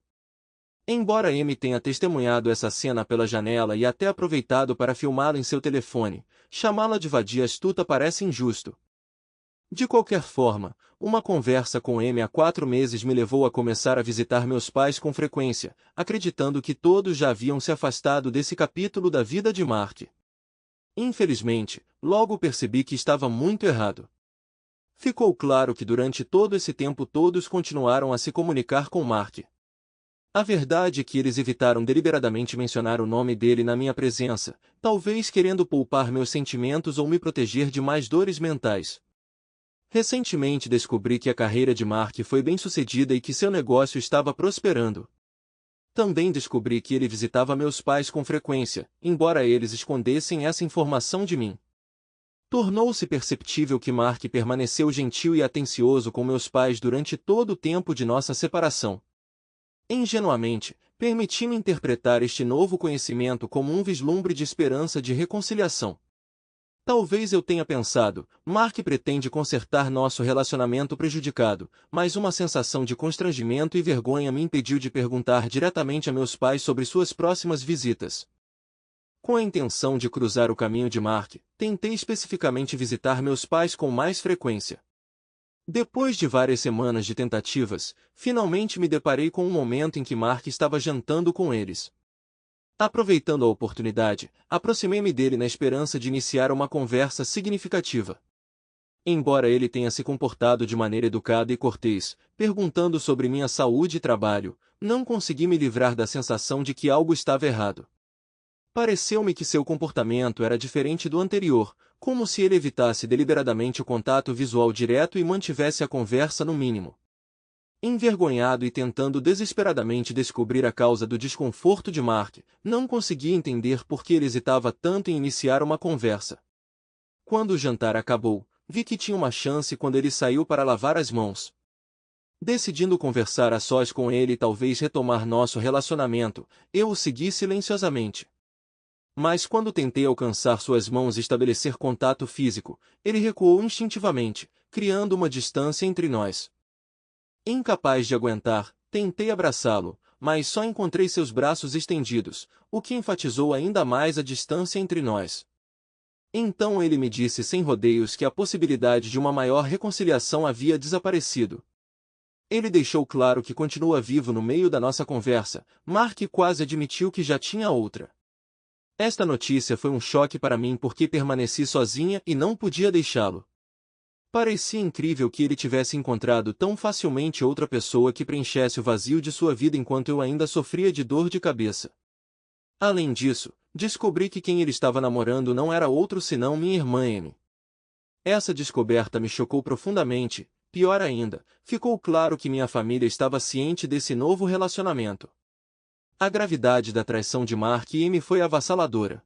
Embora M tenha testemunhado essa cena pela janela e até aproveitado para filmá-la em seu telefone, chamá-la de vadia astuta parece injusto. De qualquer forma, uma conversa com M há 4 meses me levou a começar a visitar meus pais com frequência, acreditando que todos já haviam se afastado desse capítulo da vida de Mark. Infelizmente, logo percebi que estava muito errado. Ficou claro que durante todo esse tempo todos continuaram a se comunicar com Mark. A verdade é que eles evitaram deliberadamente mencionar o nome dele na minha presença, talvez querendo poupar meus sentimentos ou me proteger de mais dores mentais. Recentemente descobri que a carreira de Mark foi bem-sucedida e que seu negócio estava prosperando. Também descobri que ele visitava meus pais com frequência, embora eles escondessem essa informação de mim. Tornou-se perceptível que Mark permaneceu gentil e atencioso com meus pais durante todo o tempo de nossa separação. Ingenuamente, permiti-me interpretar este novo conhecimento como um vislumbre de esperança de reconciliação. Talvez eu tenha pensado, Mark pretende consertar nosso relacionamento prejudicado, mas uma sensação de constrangimento e vergonha me impediu de perguntar diretamente a meus pais sobre suas próximas visitas. Com a intenção de cruzar o caminho de Mark, tentei especificamente visitar meus pais com mais frequência. Depois de várias semanas de tentativas, finalmente me deparei com um momento em que Mark estava jantando com eles. Aproveitando a oportunidade, aproximei-me dele na esperança de iniciar uma conversa significativa. Embora ele tenha se comportado de maneira educada e cortês, perguntando sobre minha saúde e trabalho, não consegui me livrar da sensação de que algo estava errado. Pareceu-me que seu comportamento era diferente do anterior, como se ele evitasse deliberadamente o contato visual direto e mantivesse a conversa no mínimo. Envergonhado e tentando desesperadamente descobrir a causa do desconforto de Mark, não conseguia entender por que ele hesitava tanto em iniciar uma conversa. Quando o jantar acabou, vi que tinha uma chance quando ele saiu para lavar as mãos. Decidindo conversar a sós com ele e talvez retomar nosso relacionamento, eu o segui silenciosamente. Mas quando tentei alcançar suas mãos e estabelecer contato físico, ele recuou instintivamente, criando uma distância entre nós. Incapaz de aguentar, tentei abraçá-lo, mas só encontrei seus braços estendidos, o que enfatizou ainda mais a distância entre nós. Então ele me disse sem rodeios que a possibilidade de uma maior reconciliação havia desaparecido. Ele deixou claro que continua vivo no meio da nossa conversa, Mark quase admitiu que já tinha outra. Esta notícia foi um choque para mim porque permaneci sozinha e não podia deixá-lo. Parecia incrível que ele tivesse encontrado tão facilmente outra pessoa que preenchesse o vazio de sua vida enquanto eu ainda sofria de dor de cabeça. Além disso, descobri que quem ele estava namorando não era outro senão minha irmã M. Essa descoberta me chocou profundamente, Pior ainda, ficou claro que minha família estava ciente desse novo relacionamento. A gravidade da traição de Mark e Amy foi avassaladora.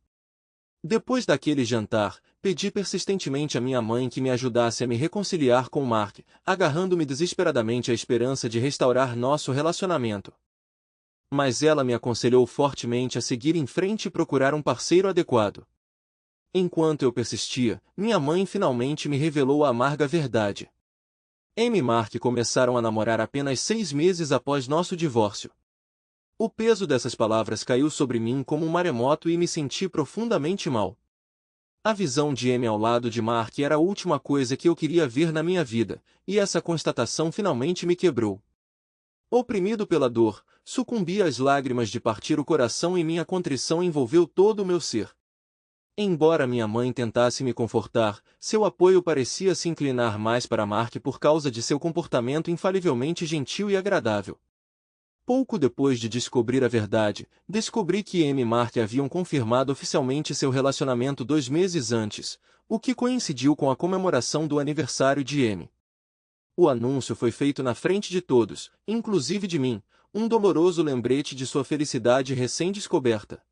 Depois daquele jantar, pedi persistentemente a minha mãe que me ajudasse a me reconciliar com Mark, agarrando-me desesperadamente à esperança de restaurar nosso relacionamento. Mas ela me aconselhou fortemente a seguir em frente e procurar um parceiro adequado. Enquanto eu persistia, minha mãe finalmente me revelou a amarga verdade. Amy e Mark começaram a namorar apenas 6 meses após nosso divórcio. O peso dessas palavras caiu sobre mim como um maremoto e me senti profundamente mal. A visão de Amy ao lado de Mark era a última coisa que eu queria ver na minha vida, e essa constatação finalmente me quebrou. Oprimido pela dor, sucumbi às lágrimas de partir o coração e minha contrição envolveu todo o meu ser. Embora minha mãe tentasse me confortar, seu apoio parecia se inclinar mais para Mark por causa de seu comportamento infalivelmente gentil e agradável. Pouco depois de descobrir a verdade, descobri que Amy e Mark haviam confirmado oficialmente seu relacionamento 2 meses antes, o que coincidiu com a comemoração do aniversário de Amy. O anúncio foi feito na frente de todos, inclusive de mim, um doloroso lembrete de sua felicidade recém-descoberta.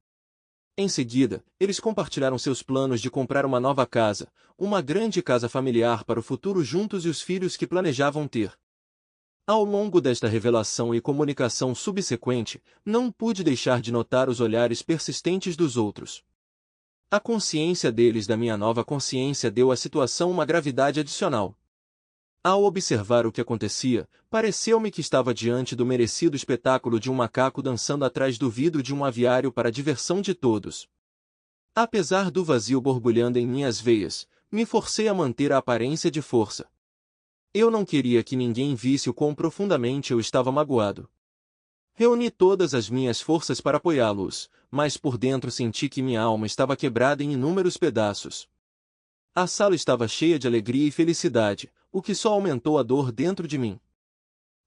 Em seguida, eles compartilharam seus planos de comprar uma nova casa, uma grande casa familiar para o futuro juntos e os filhos que planejavam ter. Ao longo desta revelação e comunicação subsequente, não pude deixar de notar os olhares persistentes dos outros. A consciência deles da minha nova consciência deu à situação uma gravidade adicional. Ao observar o que acontecia, pareceu-me que estava diante do merecido espetáculo de um macaco dançando atrás do vidro de um aviário para a diversão de todos. Apesar do vazio borbulhando em minhas veias, me forcei a manter a aparência de força. Eu não queria que ninguém visse o quão profundamente eu estava magoado. Reuni todas as minhas forças para apoiá-los, mas por dentro senti que minha alma estava quebrada em inúmeros pedaços. A sala estava cheia de alegria e felicidade, o que só aumentou a dor dentro de mim.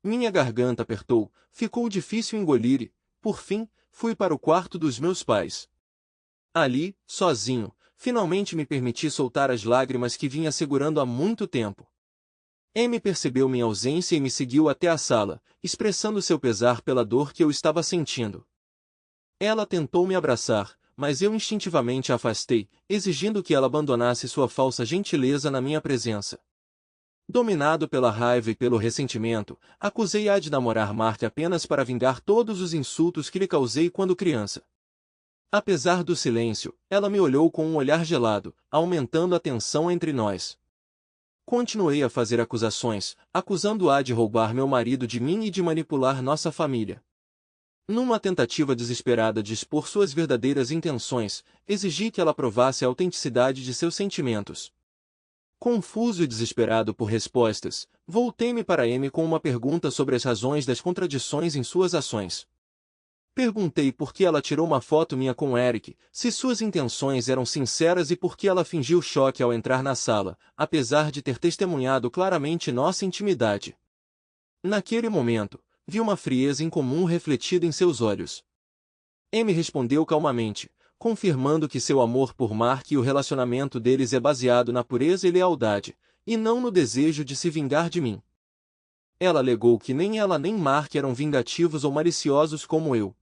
Minha garganta apertou, ficou difícil engolir e, por fim, fui para o quarto dos meus pais. Ali, sozinho, finalmente me permiti soltar as lágrimas que vinha segurando há muito tempo. Amy percebeu minha ausência e me seguiu até a sala, expressando seu pesar pela dor que eu estava sentindo. Ela tentou me abraçar, mas eu instintivamente a afastei, exigindo que ela abandonasse sua falsa gentileza na minha presença. Dominado pela raiva e pelo ressentimento, acusei-a de namorar Mark apenas para vingar todos os insultos que lhe causei quando criança. Apesar do silêncio, ela me olhou com um olhar gelado, aumentando a tensão entre nós. Continuei a fazer acusações, acusando-a de roubar meu marido de mim e de manipular nossa família. Numa tentativa desesperada de expor suas verdadeiras intenções, exigi que ela provasse a autenticidade de seus sentimentos. Confuso e desesperado por respostas, voltei-me para Amy com uma pergunta sobre as razões das contradições em suas ações. Perguntei por que ela tirou uma foto minha com Eric, se suas intenções eram sinceras e por que ela fingiu choque ao entrar na sala, apesar de ter testemunhado claramente nossa intimidade. Naquele momento, vi uma frieza incomum refletida em seus olhos. Amy respondeu calmamente, confirmando que seu amor por Mark e o relacionamento deles é baseado na pureza e lealdade, e não no desejo de se vingar de mim. Ela alegou que nem ela nem Mark eram vingativos ou maliciosos como eu.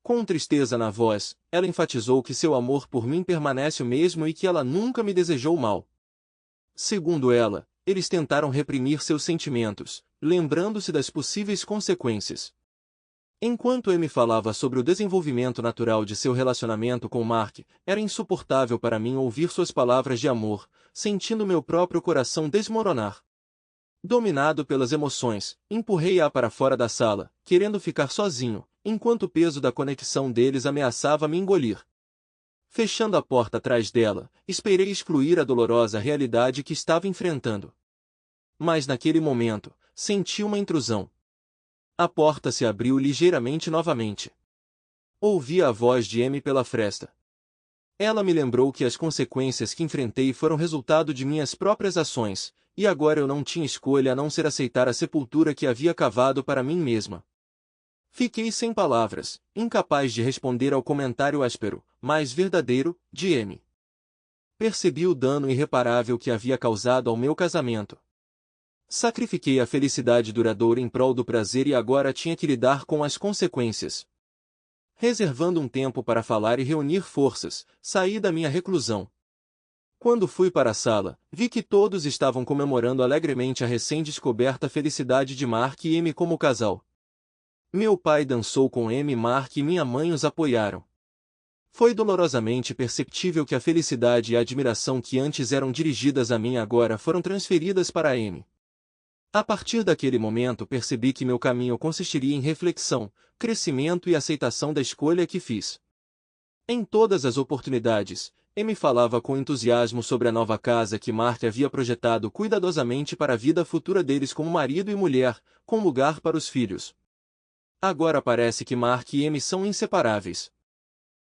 Com tristeza na voz, ela enfatizou que seu amor por mim permanece o mesmo e que ela nunca me desejou mal. Segundo ela, eles tentaram reprimir seus sentimentos, lembrando-se das possíveis consequências. Enquanto Amy falava sobre o desenvolvimento natural de seu relacionamento com Mark, era insuportável para mim ouvir suas palavras de amor, sentindo meu próprio coração desmoronar. Dominado pelas emoções, empurrei-a para fora da sala, querendo ficar sozinho, enquanto o peso da conexão deles ameaçava me engolir. Fechando a porta atrás dela, esperei excluir a dolorosa realidade que estava enfrentando. Mas naquele momento, senti uma intrusão. A porta se abriu ligeiramente novamente. Ouvi a voz de Amy pela fresta. Ela me lembrou que as consequências que enfrentei foram resultado de minhas próprias ações, e agora eu não tinha escolha a não ser aceitar a sepultura que havia cavado para mim mesma. Fiquei sem palavras, incapaz de responder ao comentário áspero, mas verdadeiro, de Amy. Percebi o dano irreparável que havia causado ao meu casamento. Sacrifiquei a felicidade duradoura em prol do prazer e agora tinha que lidar com as consequências. Reservando um tempo para falar e reunir forças, saí da minha reclusão. Quando fui para a sala, vi que todos estavam comemorando alegremente a recém-descoberta felicidade de Mark e Amy como casal. Meu pai dançou com Amy e Mark e minha mãe os apoiaram. Foi dolorosamente perceptível que a felicidade e a admiração que antes eram dirigidas a mim agora foram transferidas para Amy. A partir daquele momento percebi que meu caminho consistiria em reflexão, crescimento e aceitação da escolha que fiz. Em todas as oportunidades, Amy falava com entusiasmo sobre a nova casa que Mark havia projetado cuidadosamente para a vida futura deles como marido e mulher, com lugar para os filhos. Agora parece que Mark e Amy são inseparáveis.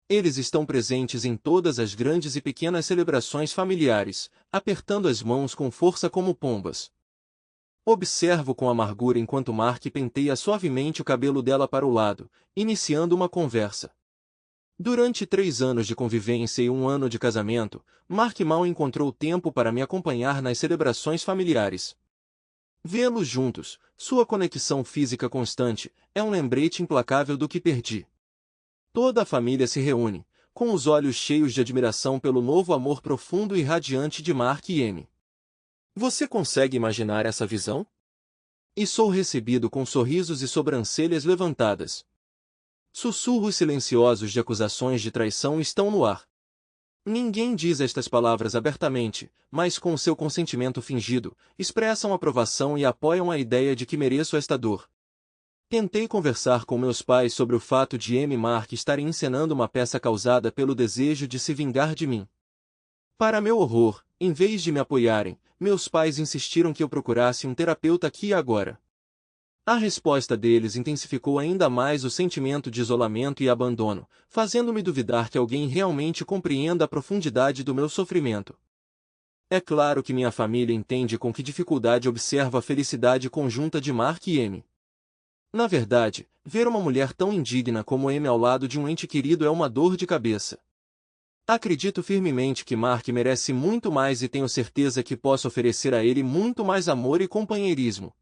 Eles estão presentes em todas as grandes e pequenas celebrações familiares, apertando as mãos com força como pombas. Observo com amargura enquanto Mark penteia suavemente o cabelo dela para o lado, iniciando uma conversa. Durante 3 anos de convivência e 1 ano de casamento, Mark mal encontrou tempo para me acompanhar nas celebrações familiares. Vê-los juntos, sua conexão física constante, é um lembrete implacável do que perdi. Toda a família se reúne, com os olhos cheios de admiração pelo novo amor profundo e radiante de Mark e Amy. Você consegue imaginar essa visão? E sou recebido com sorrisos e sobrancelhas levantadas. Sussurros silenciosos de acusações de traição estão no ar. Ninguém diz estas palavras abertamente, mas com seu consentimento fingido, expressam aprovação e apoiam a ideia de que mereço esta dor. Tentei conversar com meus pais sobre o fato de Amy e Mark estarem encenando uma peça causada pelo desejo de se vingar de mim. Para meu horror, em vez de me apoiarem, meus pais insistiram que eu procurasse um terapeuta aqui e agora. A resposta deles intensificou ainda mais o sentimento de isolamento e abandono, fazendo-me duvidar que alguém realmente compreenda a profundidade do meu sofrimento. É claro que minha família entende com que dificuldade observo a felicidade conjunta de Mark e Amy. Na verdade, ver uma mulher tão indigna como Amy ao lado de um ente querido é uma dor de cabeça. Acredito firmemente que Mark merece muito mais e tenho certeza que posso oferecer a ele muito mais amor e companheirismo.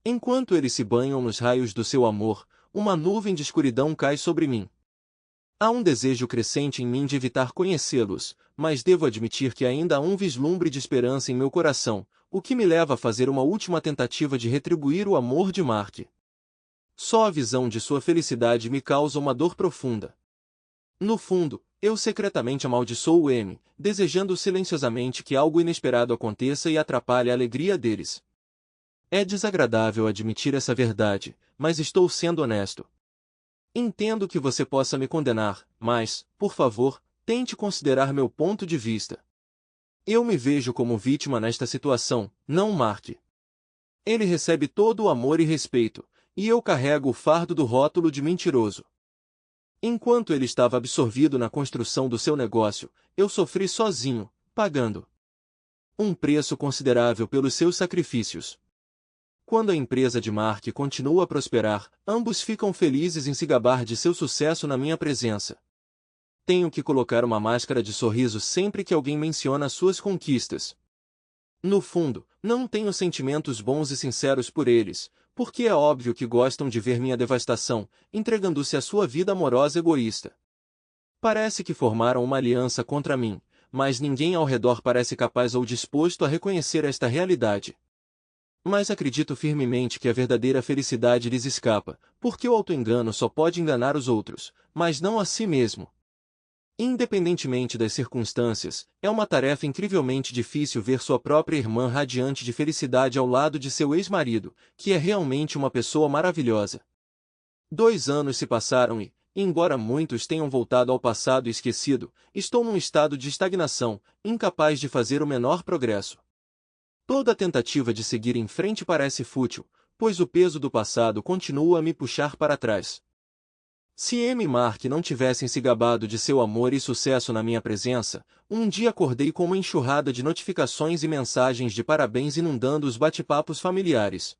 Enquanto eles se banham nos raios do seu amor, uma nuvem de escuridão cai sobre mim. Há um desejo crescente em mim de evitar conhecê-los, mas devo admitir que ainda há um vislumbre de esperança em meu coração, o que me leva a fazer uma última tentativa de retribuir o amor de Mark. Só a visão de sua felicidade me causa uma dor profunda. No fundo, eu secretamente amaldiçoo Amy, desejando silenciosamente que algo inesperado aconteça e atrapalhe a alegria deles. É desagradável admitir essa verdade, mas estou sendo honesto. Entendo que você possa me condenar, mas, por favor, tente considerar meu ponto de vista. Eu me vejo como vítima nesta situação, não Mark. Ele recebe todo o amor e respeito, e eu carrego o fardo do rótulo de mentiroso. Enquanto ele estava absorvido na construção do seu negócio, eu sofri sozinho, pagando um preço considerável pelos seus sacrifícios. Quando a empresa de Mark continua a prosperar, ambos ficam felizes em se gabar de seu sucesso na minha presença. Tenho que colocar uma máscara de sorriso sempre que alguém menciona suas conquistas. No fundo, não tenho sentimentos bons e sinceros por eles, porque é óbvio que gostam de ver minha devastação, entregando-se à sua vida amorosa egoísta. Parece que formaram uma aliança contra mim, mas ninguém ao redor parece capaz ou disposto a reconhecer esta realidade. Mas acredito firmemente que a verdadeira felicidade lhes escapa, porque o auto-engano só pode enganar os outros, mas não a si mesmo. Independentemente das circunstâncias, é uma tarefa incrivelmente difícil ver sua própria irmã radiante de felicidade ao lado de seu ex-marido, que é realmente uma pessoa maravilhosa. 2 anos se passaram e, embora muitos tenham voltado ao passado e esquecido, estou num estado de estagnação, incapaz de fazer o menor progresso. Toda tentativa de seguir em frente parece fútil, pois o peso do passado continua a me puxar para trás. Se Amy e Mark não tivessem se gabado de seu amor e sucesso na minha presença, um dia acordei com uma enxurrada de notificações e mensagens de parabéns inundando os bate-papos familiares.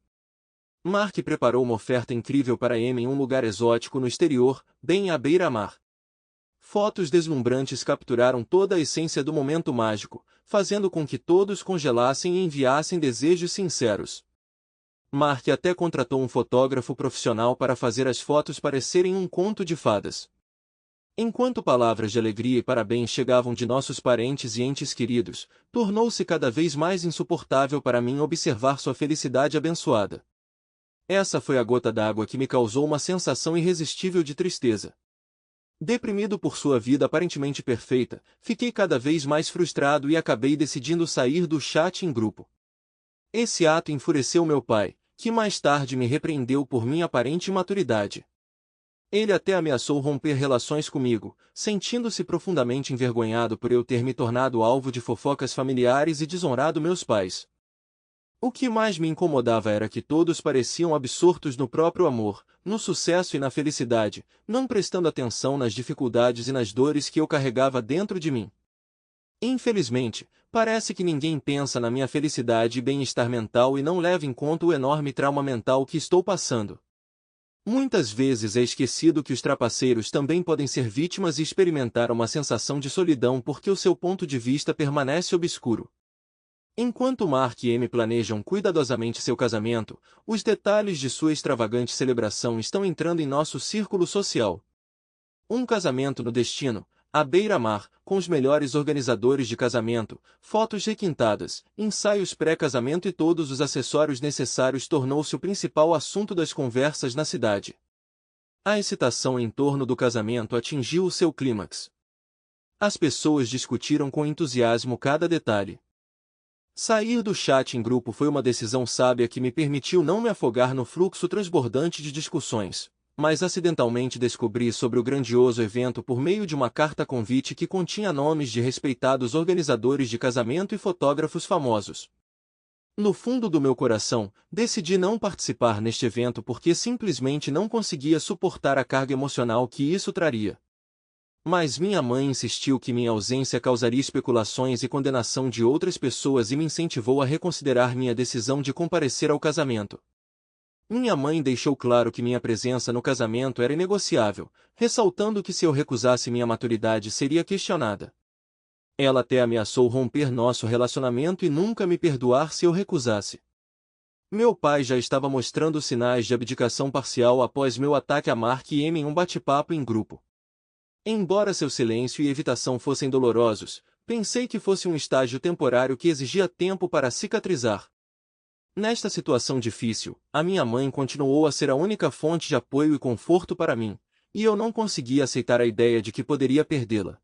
Mark preparou uma oferta incrível para Amy em um lugar exótico no exterior, bem à beira-mar. Fotos deslumbrantes capturaram toda a essência do momento mágico, fazendo com que todos congelassem e enviassem desejos sinceros. Mark até contratou um fotógrafo profissional para fazer as fotos parecerem um conto de fadas. Enquanto palavras de alegria e parabéns chegavam de nossos parentes e entes queridos, tornou-se cada vez mais insuportável para mim observar sua felicidade abençoada. Essa foi a gota d'água que me causou uma sensação irresistível de tristeza. Deprimido por sua vida aparentemente perfeita, fiquei cada vez mais frustrado e acabei decidindo sair do chat em grupo. Esse ato enfureceu meu pai, que mais tarde me repreendeu por minha aparente imaturidade. Ele até ameaçou romper relações comigo, sentindo-se profundamente envergonhado por eu ter me tornado alvo de fofocas familiares e desonrado meus pais. O que mais me incomodava era que todos pareciam absortos no próprio amor, no sucesso e na felicidade, não prestando atenção nas dificuldades e nas dores que eu carregava dentro de mim. Infelizmente, parece que ninguém pensa na minha felicidade e bem-estar mental e não leva em conta o enorme trauma mental que estou passando. Muitas vezes é esquecido que os trapaceiros também podem ser vítimas e experimentar uma sensação de solidão porque o seu ponto de vista permanece obscuro. Enquanto Mark e Amy planejam cuidadosamente seu casamento, os detalhes de sua extravagante celebração estão entrando em nosso círculo social. Um casamento no destino, à beira-mar, com os melhores organizadores de casamento, fotos requintadas, ensaios pré-casamento e todos os acessórios necessários tornou-se o principal assunto das conversas na cidade. A excitação em torno do casamento atingiu o seu clímax. As pessoas discutiram com entusiasmo cada detalhe. Sair do chat em grupo foi uma decisão sábia que me permitiu não me afogar no fluxo transbordante de discussões, mas acidentalmente descobri sobre o grandioso evento por meio de uma carta-convite que continha nomes de respeitados organizadores de casamento e fotógrafos famosos. No fundo do meu coração, decidi não participar neste evento porque simplesmente não conseguia suportar a carga emocional que isso traria. Mas minha mãe insistiu que minha ausência causaria especulações e condenação de outras pessoas e me incentivou a reconsiderar minha decisão de comparecer ao casamento. Minha mãe deixou claro que minha presença no casamento era inegociável, ressaltando que se eu recusasse minha maturidade seria questionada. Ela até ameaçou romper nosso relacionamento e nunca me perdoar se eu recusasse. Meu pai já estava mostrando sinais de abdicação parcial após meu ataque a Mark e Amy em um bate-papo em grupo. Embora seu silêncio e evitação fossem dolorosos, pensei que fosse um estágio temporário que exigia tempo para cicatrizar. Nesta situação difícil, a minha mãe continuou a ser a única fonte de apoio e conforto para mim, e eu não conseguia aceitar a ideia de que poderia perdê-la.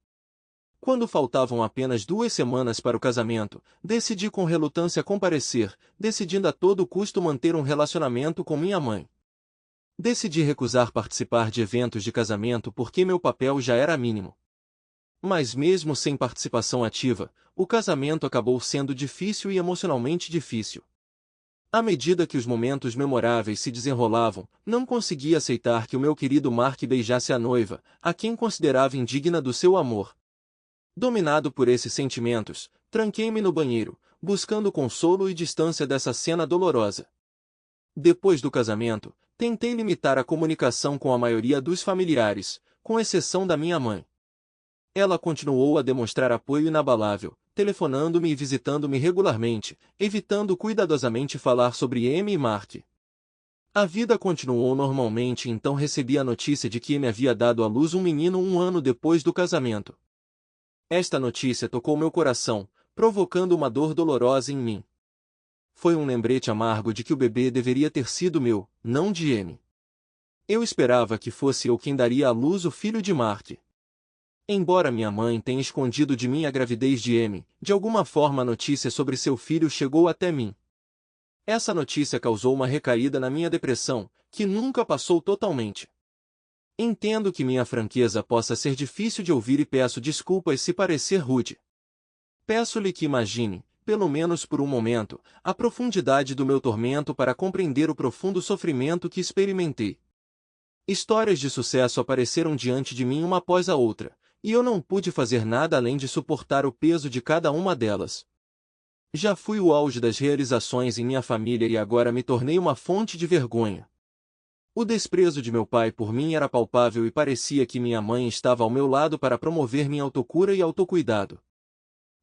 Quando faltavam apenas 2 semanas para o casamento, decidi com relutância comparecer, decidindo a todo custo manter um relacionamento com minha mãe. Decidi recusar participar de eventos de casamento porque meu papel já era mínimo. Mas mesmo sem participação ativa, o casamento acabou sendo difícil e emocionalmente difícil. À medida que os momentos memoráveis se desenrolavam, não conseguia aceitar que o meu querido Mark beijasse a noiva, a quem considerava indigna do seu amor. Dominado por esses sentimentos, tranquei-me no banheiro, buscando consolo e distância dessa cena dolorosa. Depois do casamento, tentei limitar a comunicação com a maioria dos familiares, com exceção da minha mãe. Ela continuou a demonstrar apoio inabalável, telefonando-me e visitando-me regularmente, evitando cuidadosamente falar sobre Amy e Mark. A vida continuou normalmente e então recebi a notícia de que Amy havia dado à luz um menino 1 ano depois do casamento. Esta notícia tocou meu coração, provocando uma dor dolorosa em mim. Foi um lembrete amargo de que o bebê deveria ter sido meu, não de Amy. Eu esperava que fosse eu quem daria à luz o filho de Mark. Embora minha mãe tenha escondido de mim a gravidez de Amy, de alguma forma a notícia sobre seu filho chegou até mim. Essa notícia causou uma recaída na minha depressão, que nunca passou totalmente. Entendo que minha franqueza possa ser difícil de ouvir e peço desculpas se parecer rude. Peço-lhe que imagine, pelo menos por um momento, a profundidade do meu tormento para compreender o profundo sofrimento que experimentei. Histórias de sucesso apareceram diante de mim uma após a outra, e eu não pude fazer nada além de suportar o peso de cada uma delas. Já fui o auge das realizações em minha família e agora me tornei uma fonte de vergonha. O desprezo de meu pai por mim era palpável e parecia que minha mãe estava ao meu lado para promover minha autocura e autocuidado.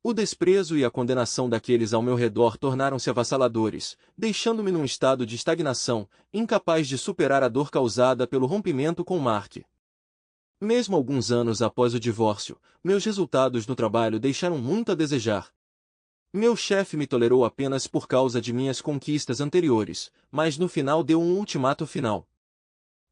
O desprezo e a condenação daqueles ao meu redor tornaram-se avassaladores, deixando-me num estado de estagnação, incapaz de superar a dor causada pelo rompimento com Mark. Mesmo alguns anos após o divórcio, meus resultados no trabalho deixaram muito a desejar. Meu chefe me tolerou apenas por causa de minhas conquistas anteriores, mas no final deu um ultimato final.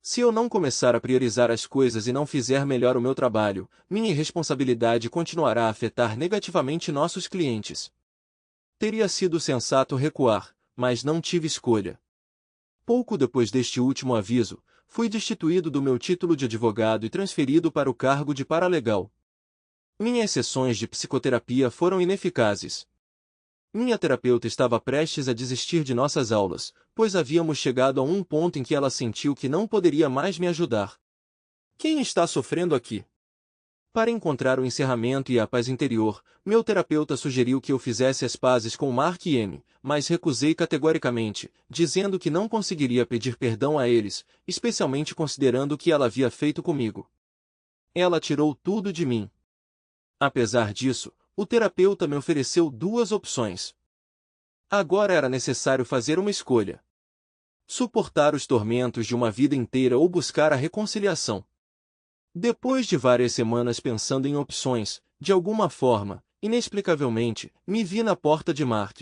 Se eu não começar a priorizar as coisas e não fizer melhor o meu trabalho, minha irresponsabilidade continuará a afetar negativamente nossos clientes. Teria sido sensato recuar, mas não tive escolha. Pouco depois deste último aviso, fui destituído do meu título de advogado e transferido para o cargo de paralegal. Minhas sessões de psicoterapia foram ineficazes. Minha terapeuta estava prestes a desistir de nossas aulas, pois havíamos chegado a um ponto em que ela sentiu que não poderia mais me ajudar. Quem está sofrendo aqui? Para encontrar o encerramento e a paz interior, meu terapeuta sugeriu que eu fizesse as pazes com Mark e Amy, mas recusei categoricamente, dizendo que não conseguiria pedir perdão a eles, especialmente considerando o que ela havia feito comigo. Ela tirou tudo de mim. Apesar disso, o terapeuta me ofereceu duas opções. Agora era necessário fazer uma escolha. Suportar os tormentos de uma vida inteira ou buscar a reconciliação. Depois de várias semanas pensando em opções, de alguma forma, inexplicavelmente, me vi na porta de Mark.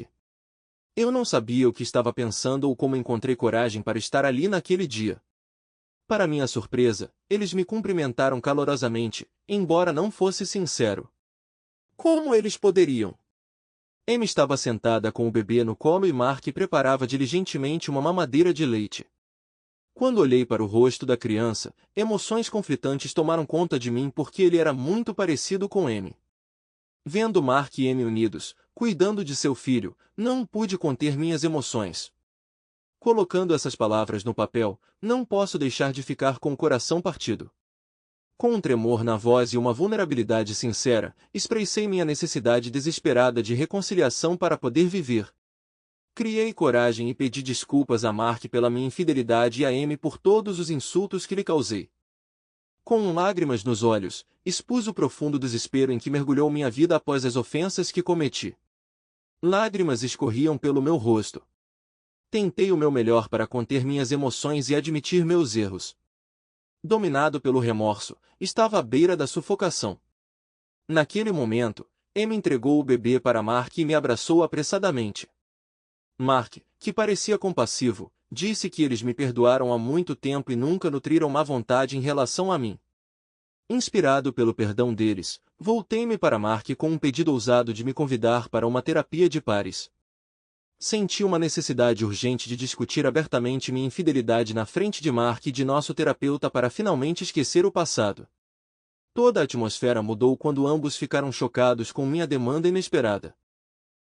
Eu não sabia o que estava pensando ou como encontrei coragem para estar ali naquele dia. Para minha surpresa, eles me cumprimentaram calorosamente, embora não fosse sincero. Como eles poderiam? Amy estava sentada com o bebê no colo e Mark preparava diligentemente uma mamadeira de leite. Quando olhei para o rosto da criança, emoções conflitantes tomaram conta de mim porque ele era muito parecido com Amy. Vendo Mark e Amy unidos, cuidando de seu filho, não pude conter minhas emoções. Colocando essas palavras no papel, não posso deixar de ficar com o coração partido. Com um tremor na voz e uma vulnerabilidade sincera, expressei minha necessidade desesperada de reconciliação para poder viver. Criei coragem e pedi desculpas a Mark pela minha infidelidade e a Amy por todos os insultos que lhe causei. Com lágrimas nos olhos, expus o profundo desespero em que mergulhou minha vida após as ofensas que cometi. Lágrimas escorriam pelo meu rosto. Tentei o meu melhor para conter minhas emoções e admitir meus erros. Dominado pelo remorso, estava à beira da sufocação. Naquele momento, Amy entregou o bebê para Mark e me abraçou apressadamente. Mark, que parecia compassivo, disse que eles me perdoaram há muito tempo e nunca nutriram má vontade em relação a mim. Inspirado pelo perdão deles, voltei-me para Mark com um pedido ousado de me convidar para uma terapia de pares. Senti uma necessidade urgente de discutir abertamente minha infidelidade na frente de Mark e de nosso terapeuta para finalmente esquecer o passado. Toda a atmosfera mudou quando ambos ficaram chocados com minha demanda inesperada.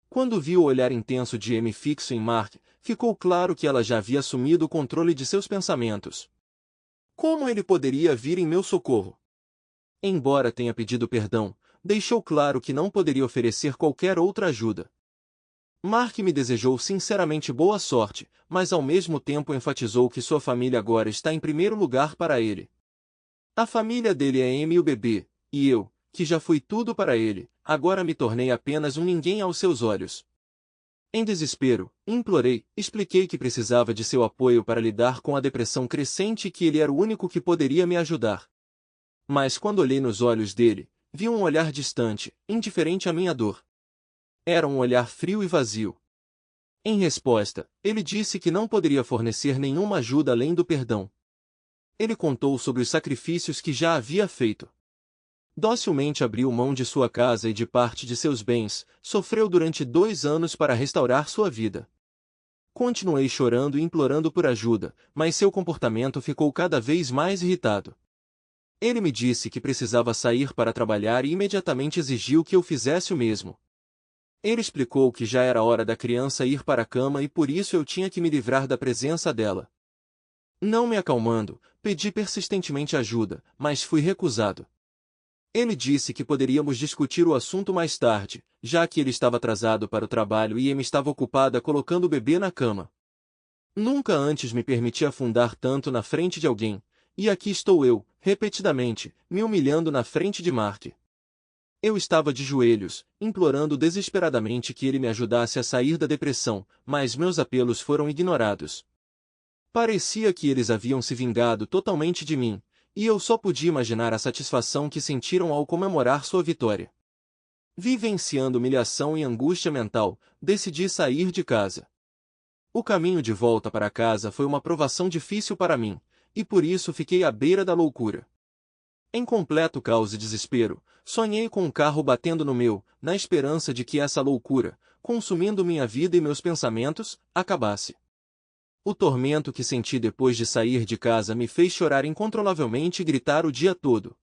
Quando vi o olhar intenso de Amy fixo em Mark, ficou claro que ela já havia assumido o controle de seus pensamentos. Como ele poderia vir em meu socorro? Embora tenha pedido perdão, deixou claro que não poderia oferecer qualquer outra ajuda. Mark me desejou sinceramente boa sorte, mas ao mesmo tempo enfatizou que sua família agora está em primeiro lugar para ele. A família dele é Amy e o bebê, e eu, que já fui tudo para ele, agora me tornei apenas um ninguém aos seus olhos. Em desespero, implorei, expliquei que precisava de seu apoio para lidar com a depressão crescente e que ele era o único que poderia me ajudar. Mas quando olhei nos olhos dele, vi um olhar distante, indiferente à minha dor. Era um olhar frio e vazio. Em resposta, ele disse que não poderia fornecer nenhuma ajuda além do perdão. Ele contou sobre os sacrifícios que já havia feito. Docilmente abriu mão de sua casa e de parte de seus bens, sofreu durante 2 anos para restaurar sua vida. Continuei chorando e implorando por ajuda, mas seu comportamento ficou cada vez mais irritado. Ele me disse que precisava sair para trabalhar e imediatamente exigiu que eu fizesse o mesmo. Ele explicou que já era hora da criança ir para a cama e por isso eu tinha que me livrar da presença dela. Não me acalmando, pedi persistentemente ajuda, mas fui recusado. Ele disse que poderíamos discutir o assunto mais tarde, já que ele estava atrasado para o trabalho e Amy estava ocupada colocando o bebê na cama. Nunca antes me permiti afundar tanto na frente de alguém, e aqui estou eu, repetidamente, me humilhando na frente de Mark. Eu estava de joelhos, implorando desesperadamente que ele me ajudasse a sair da depressão, mas meus apelos foram ignorados. Parecia que eles haviam se vingado totalmente de mim, e eu só podia imaginar a satisfação que sentiram ao comemorar sua vitória. Vivenciando humilhação e angústia mental, decidi sair de casa. O caminho de volta para casa foi uma provação difícil para mim, e por isso fiquei à beira da loucura. Em completo caos e desespero, sonhei com um carro batendo no meu, na esperança de que essa loucura, consumindo minha vida e meus pensamentos, acabasse. O tormento que senti depois de sair de casa me fez chorar incontrolavelmente e gritar o dia todo.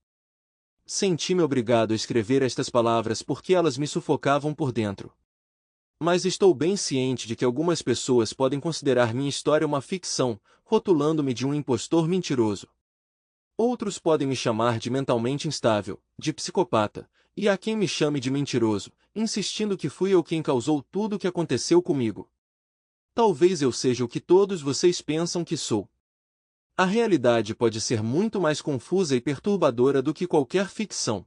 Senti-me obrigado a escrever estas palavras porque elas me sufocavam por dentro. Mas estou bem ciente de que algumas pessoas podem considerar minha história uma ficção, rotulando-me de um impostor mentiroso. Outros podem me chamar de mentalmente instável, de psicopata, e há quem me chame de mentiroso, insistindo que fui eu quem causou tudo o que aconteceu comigo. Talvez eu seja o que todos vocês pensam que sou. A realidade pode ser muito mais confusa e perturbadora do que qualquer ficção.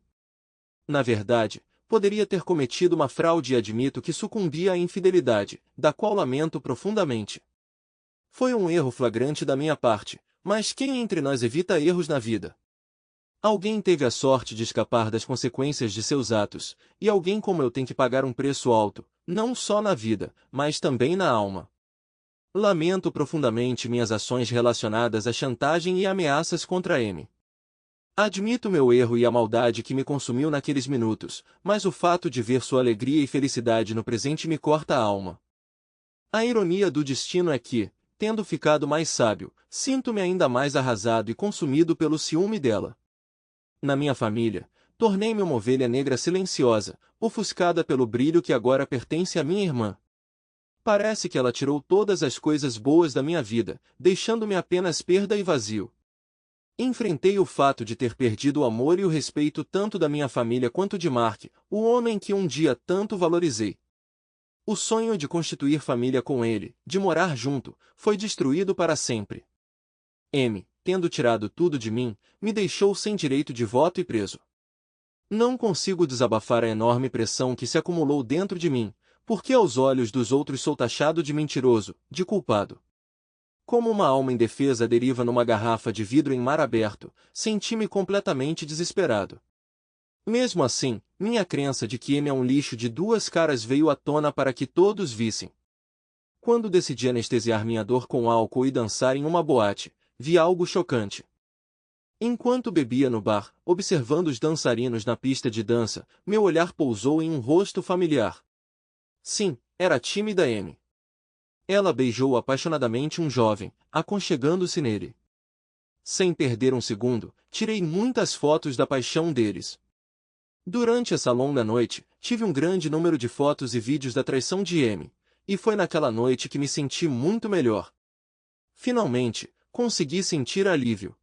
Na verdade, poderia ter cometido uma fraude e admito que sucumbi à infidelidade, da qual lamento profundamente. Foi um erro flagrante da minha parte, mas quem entre nós evita erros na vida? Alguém teve a sorte de escapar das consequências de seus atos, e alguém como eu tem que pagar um preço alto, não só na vida, mas também na alma. Lamento profundamente minhas ações relacionadas à chantagem e ameaças contra M. Admito meu erro e a maldade que me consumiu naqueles minutos, mas o fato de ver sua alegria e felicidade no presente me corta a alma. A ironia do destino é que, tendo ficado mais sábio, sinto-me ainda mais arrasado e consumido pelo ciúme dela. Na minha família, tornei-me uma ovelha negra silenciosa, ofuscada pelo brilho que agora pertence à minha irmã. Parece que ela tirou todas as coisas boas da minha vida, deixando-me apenas perda e vazio. Enfrentei o fato de ter perdido o amor e o respeito tanto da minha família quanto de Mark, o homem que um dia tanto valorizei. O sonho de constituir família com ele, de morar junto, foi destruído para sempre. M, tendo tirado tudo de mim, me deixou sem direito de voto e preso. Não consigo desabafar a enorme pressão que se acumulou dentro de mim, porque aos olhos dos outros sou taxado de mentiroso, de culpado. Como uma alma indefesa deriva numa garrafa de vidro em mar aberto, senti-me completamente desesperado. Mesmo assim, minha crença de que M é um lixo de duas caras veio à tona para que todos vissem. Quando decidi anestesiar minha dor com álcool e dançar em uma boate, vi algo chocante. Enquanto bebia no bar, observando os dançarinos na pista de dança, meu olhar pousou em um rosto familiar. Sim, era a tímida M. Ela beijou apaixonadamente um jovem, aconchegando-se nele. Sem perder um segundo, tirei muitas fotos da paixão deles. Durante essa longa noite, tive um grande número de fotos e vídeos da traição de M, e foi naquela noite que me senti muito melhor. Finalmente, consegui sentir alívio.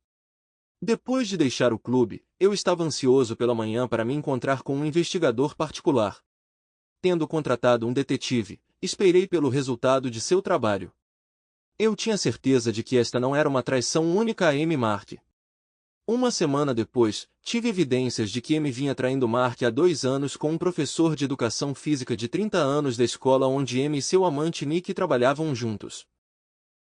Depois de deixar o clube, eu estava ansioso pela manhã para me encontrar com um investigador particular. Tendo contratado um detetive, esperei pelo resultado de seu trabalho. Eu tinha certeza de que esta não era uma traição única a M. Mark. Uma semana depois, tive evidências de que M vinha traindo Mark há 2 anos com um professor de educação física de 30 anos da escola onde M e seu amante Nick trabalhavam juntos.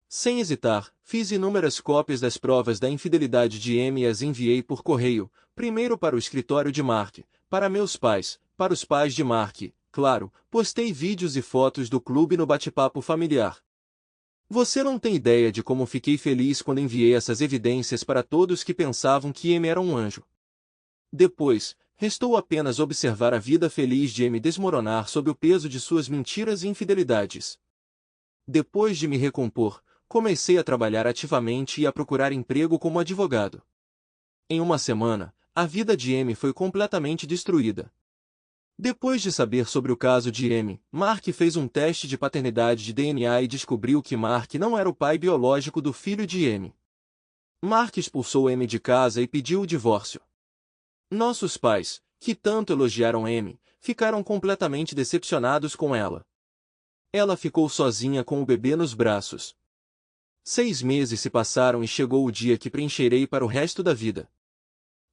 Sem hesitar, fiz inúmeras cópias das provas da infidelidade de M e as enviei por correio, primeiro para o escritório de Mark, para meus pais, para os pais de Mark. Claro, postei vídeos e fotos do clube no bate-papo familiar. Você não tem ideia de como fiquei feliz quando enviei essas evidências para todos que pensavam que M era um anjo. Depois, restou apenas observar a vida feliz de M desmoronar sob o peso de suas mentiras e infidelidades. Depois de me recompor, comecei a trabalhar ativamente e a procurar emprego como advogado. Em uma semana, a vida de M foi completamente destruída. Depois de saber sobre o caso de M, Mark fez um teste de paternidade de DNA e descobriu que Mark não era o pai biológico do filho de M. Mark expulsou M de casa e pediu o divórcio. Nossos pais, que tanto elogiaram M, ficaram completamente decepcionados com ela. Ela ficou sozinha com o bebê nos braços. 6 meses se passaram e chegou o dia que preencherei para o resto da vida.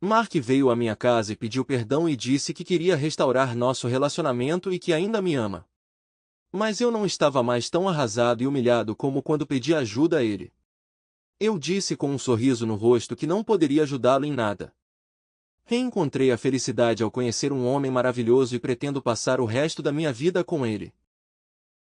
Mark veio à minha casa e pediu perdão e disse que queria restaurar nosso relacionamento e que ainda me ama. Mas eu não estava mais tão arrasado e humilhado como quando pedi ajuda a ele. Eu disse com um sorriso no rosto que não poderia ajudá-lo em nada. Reencontrei a felicidade ao conhecer um homem maravilhoso e pretendo passar o resto da minha vida com ele.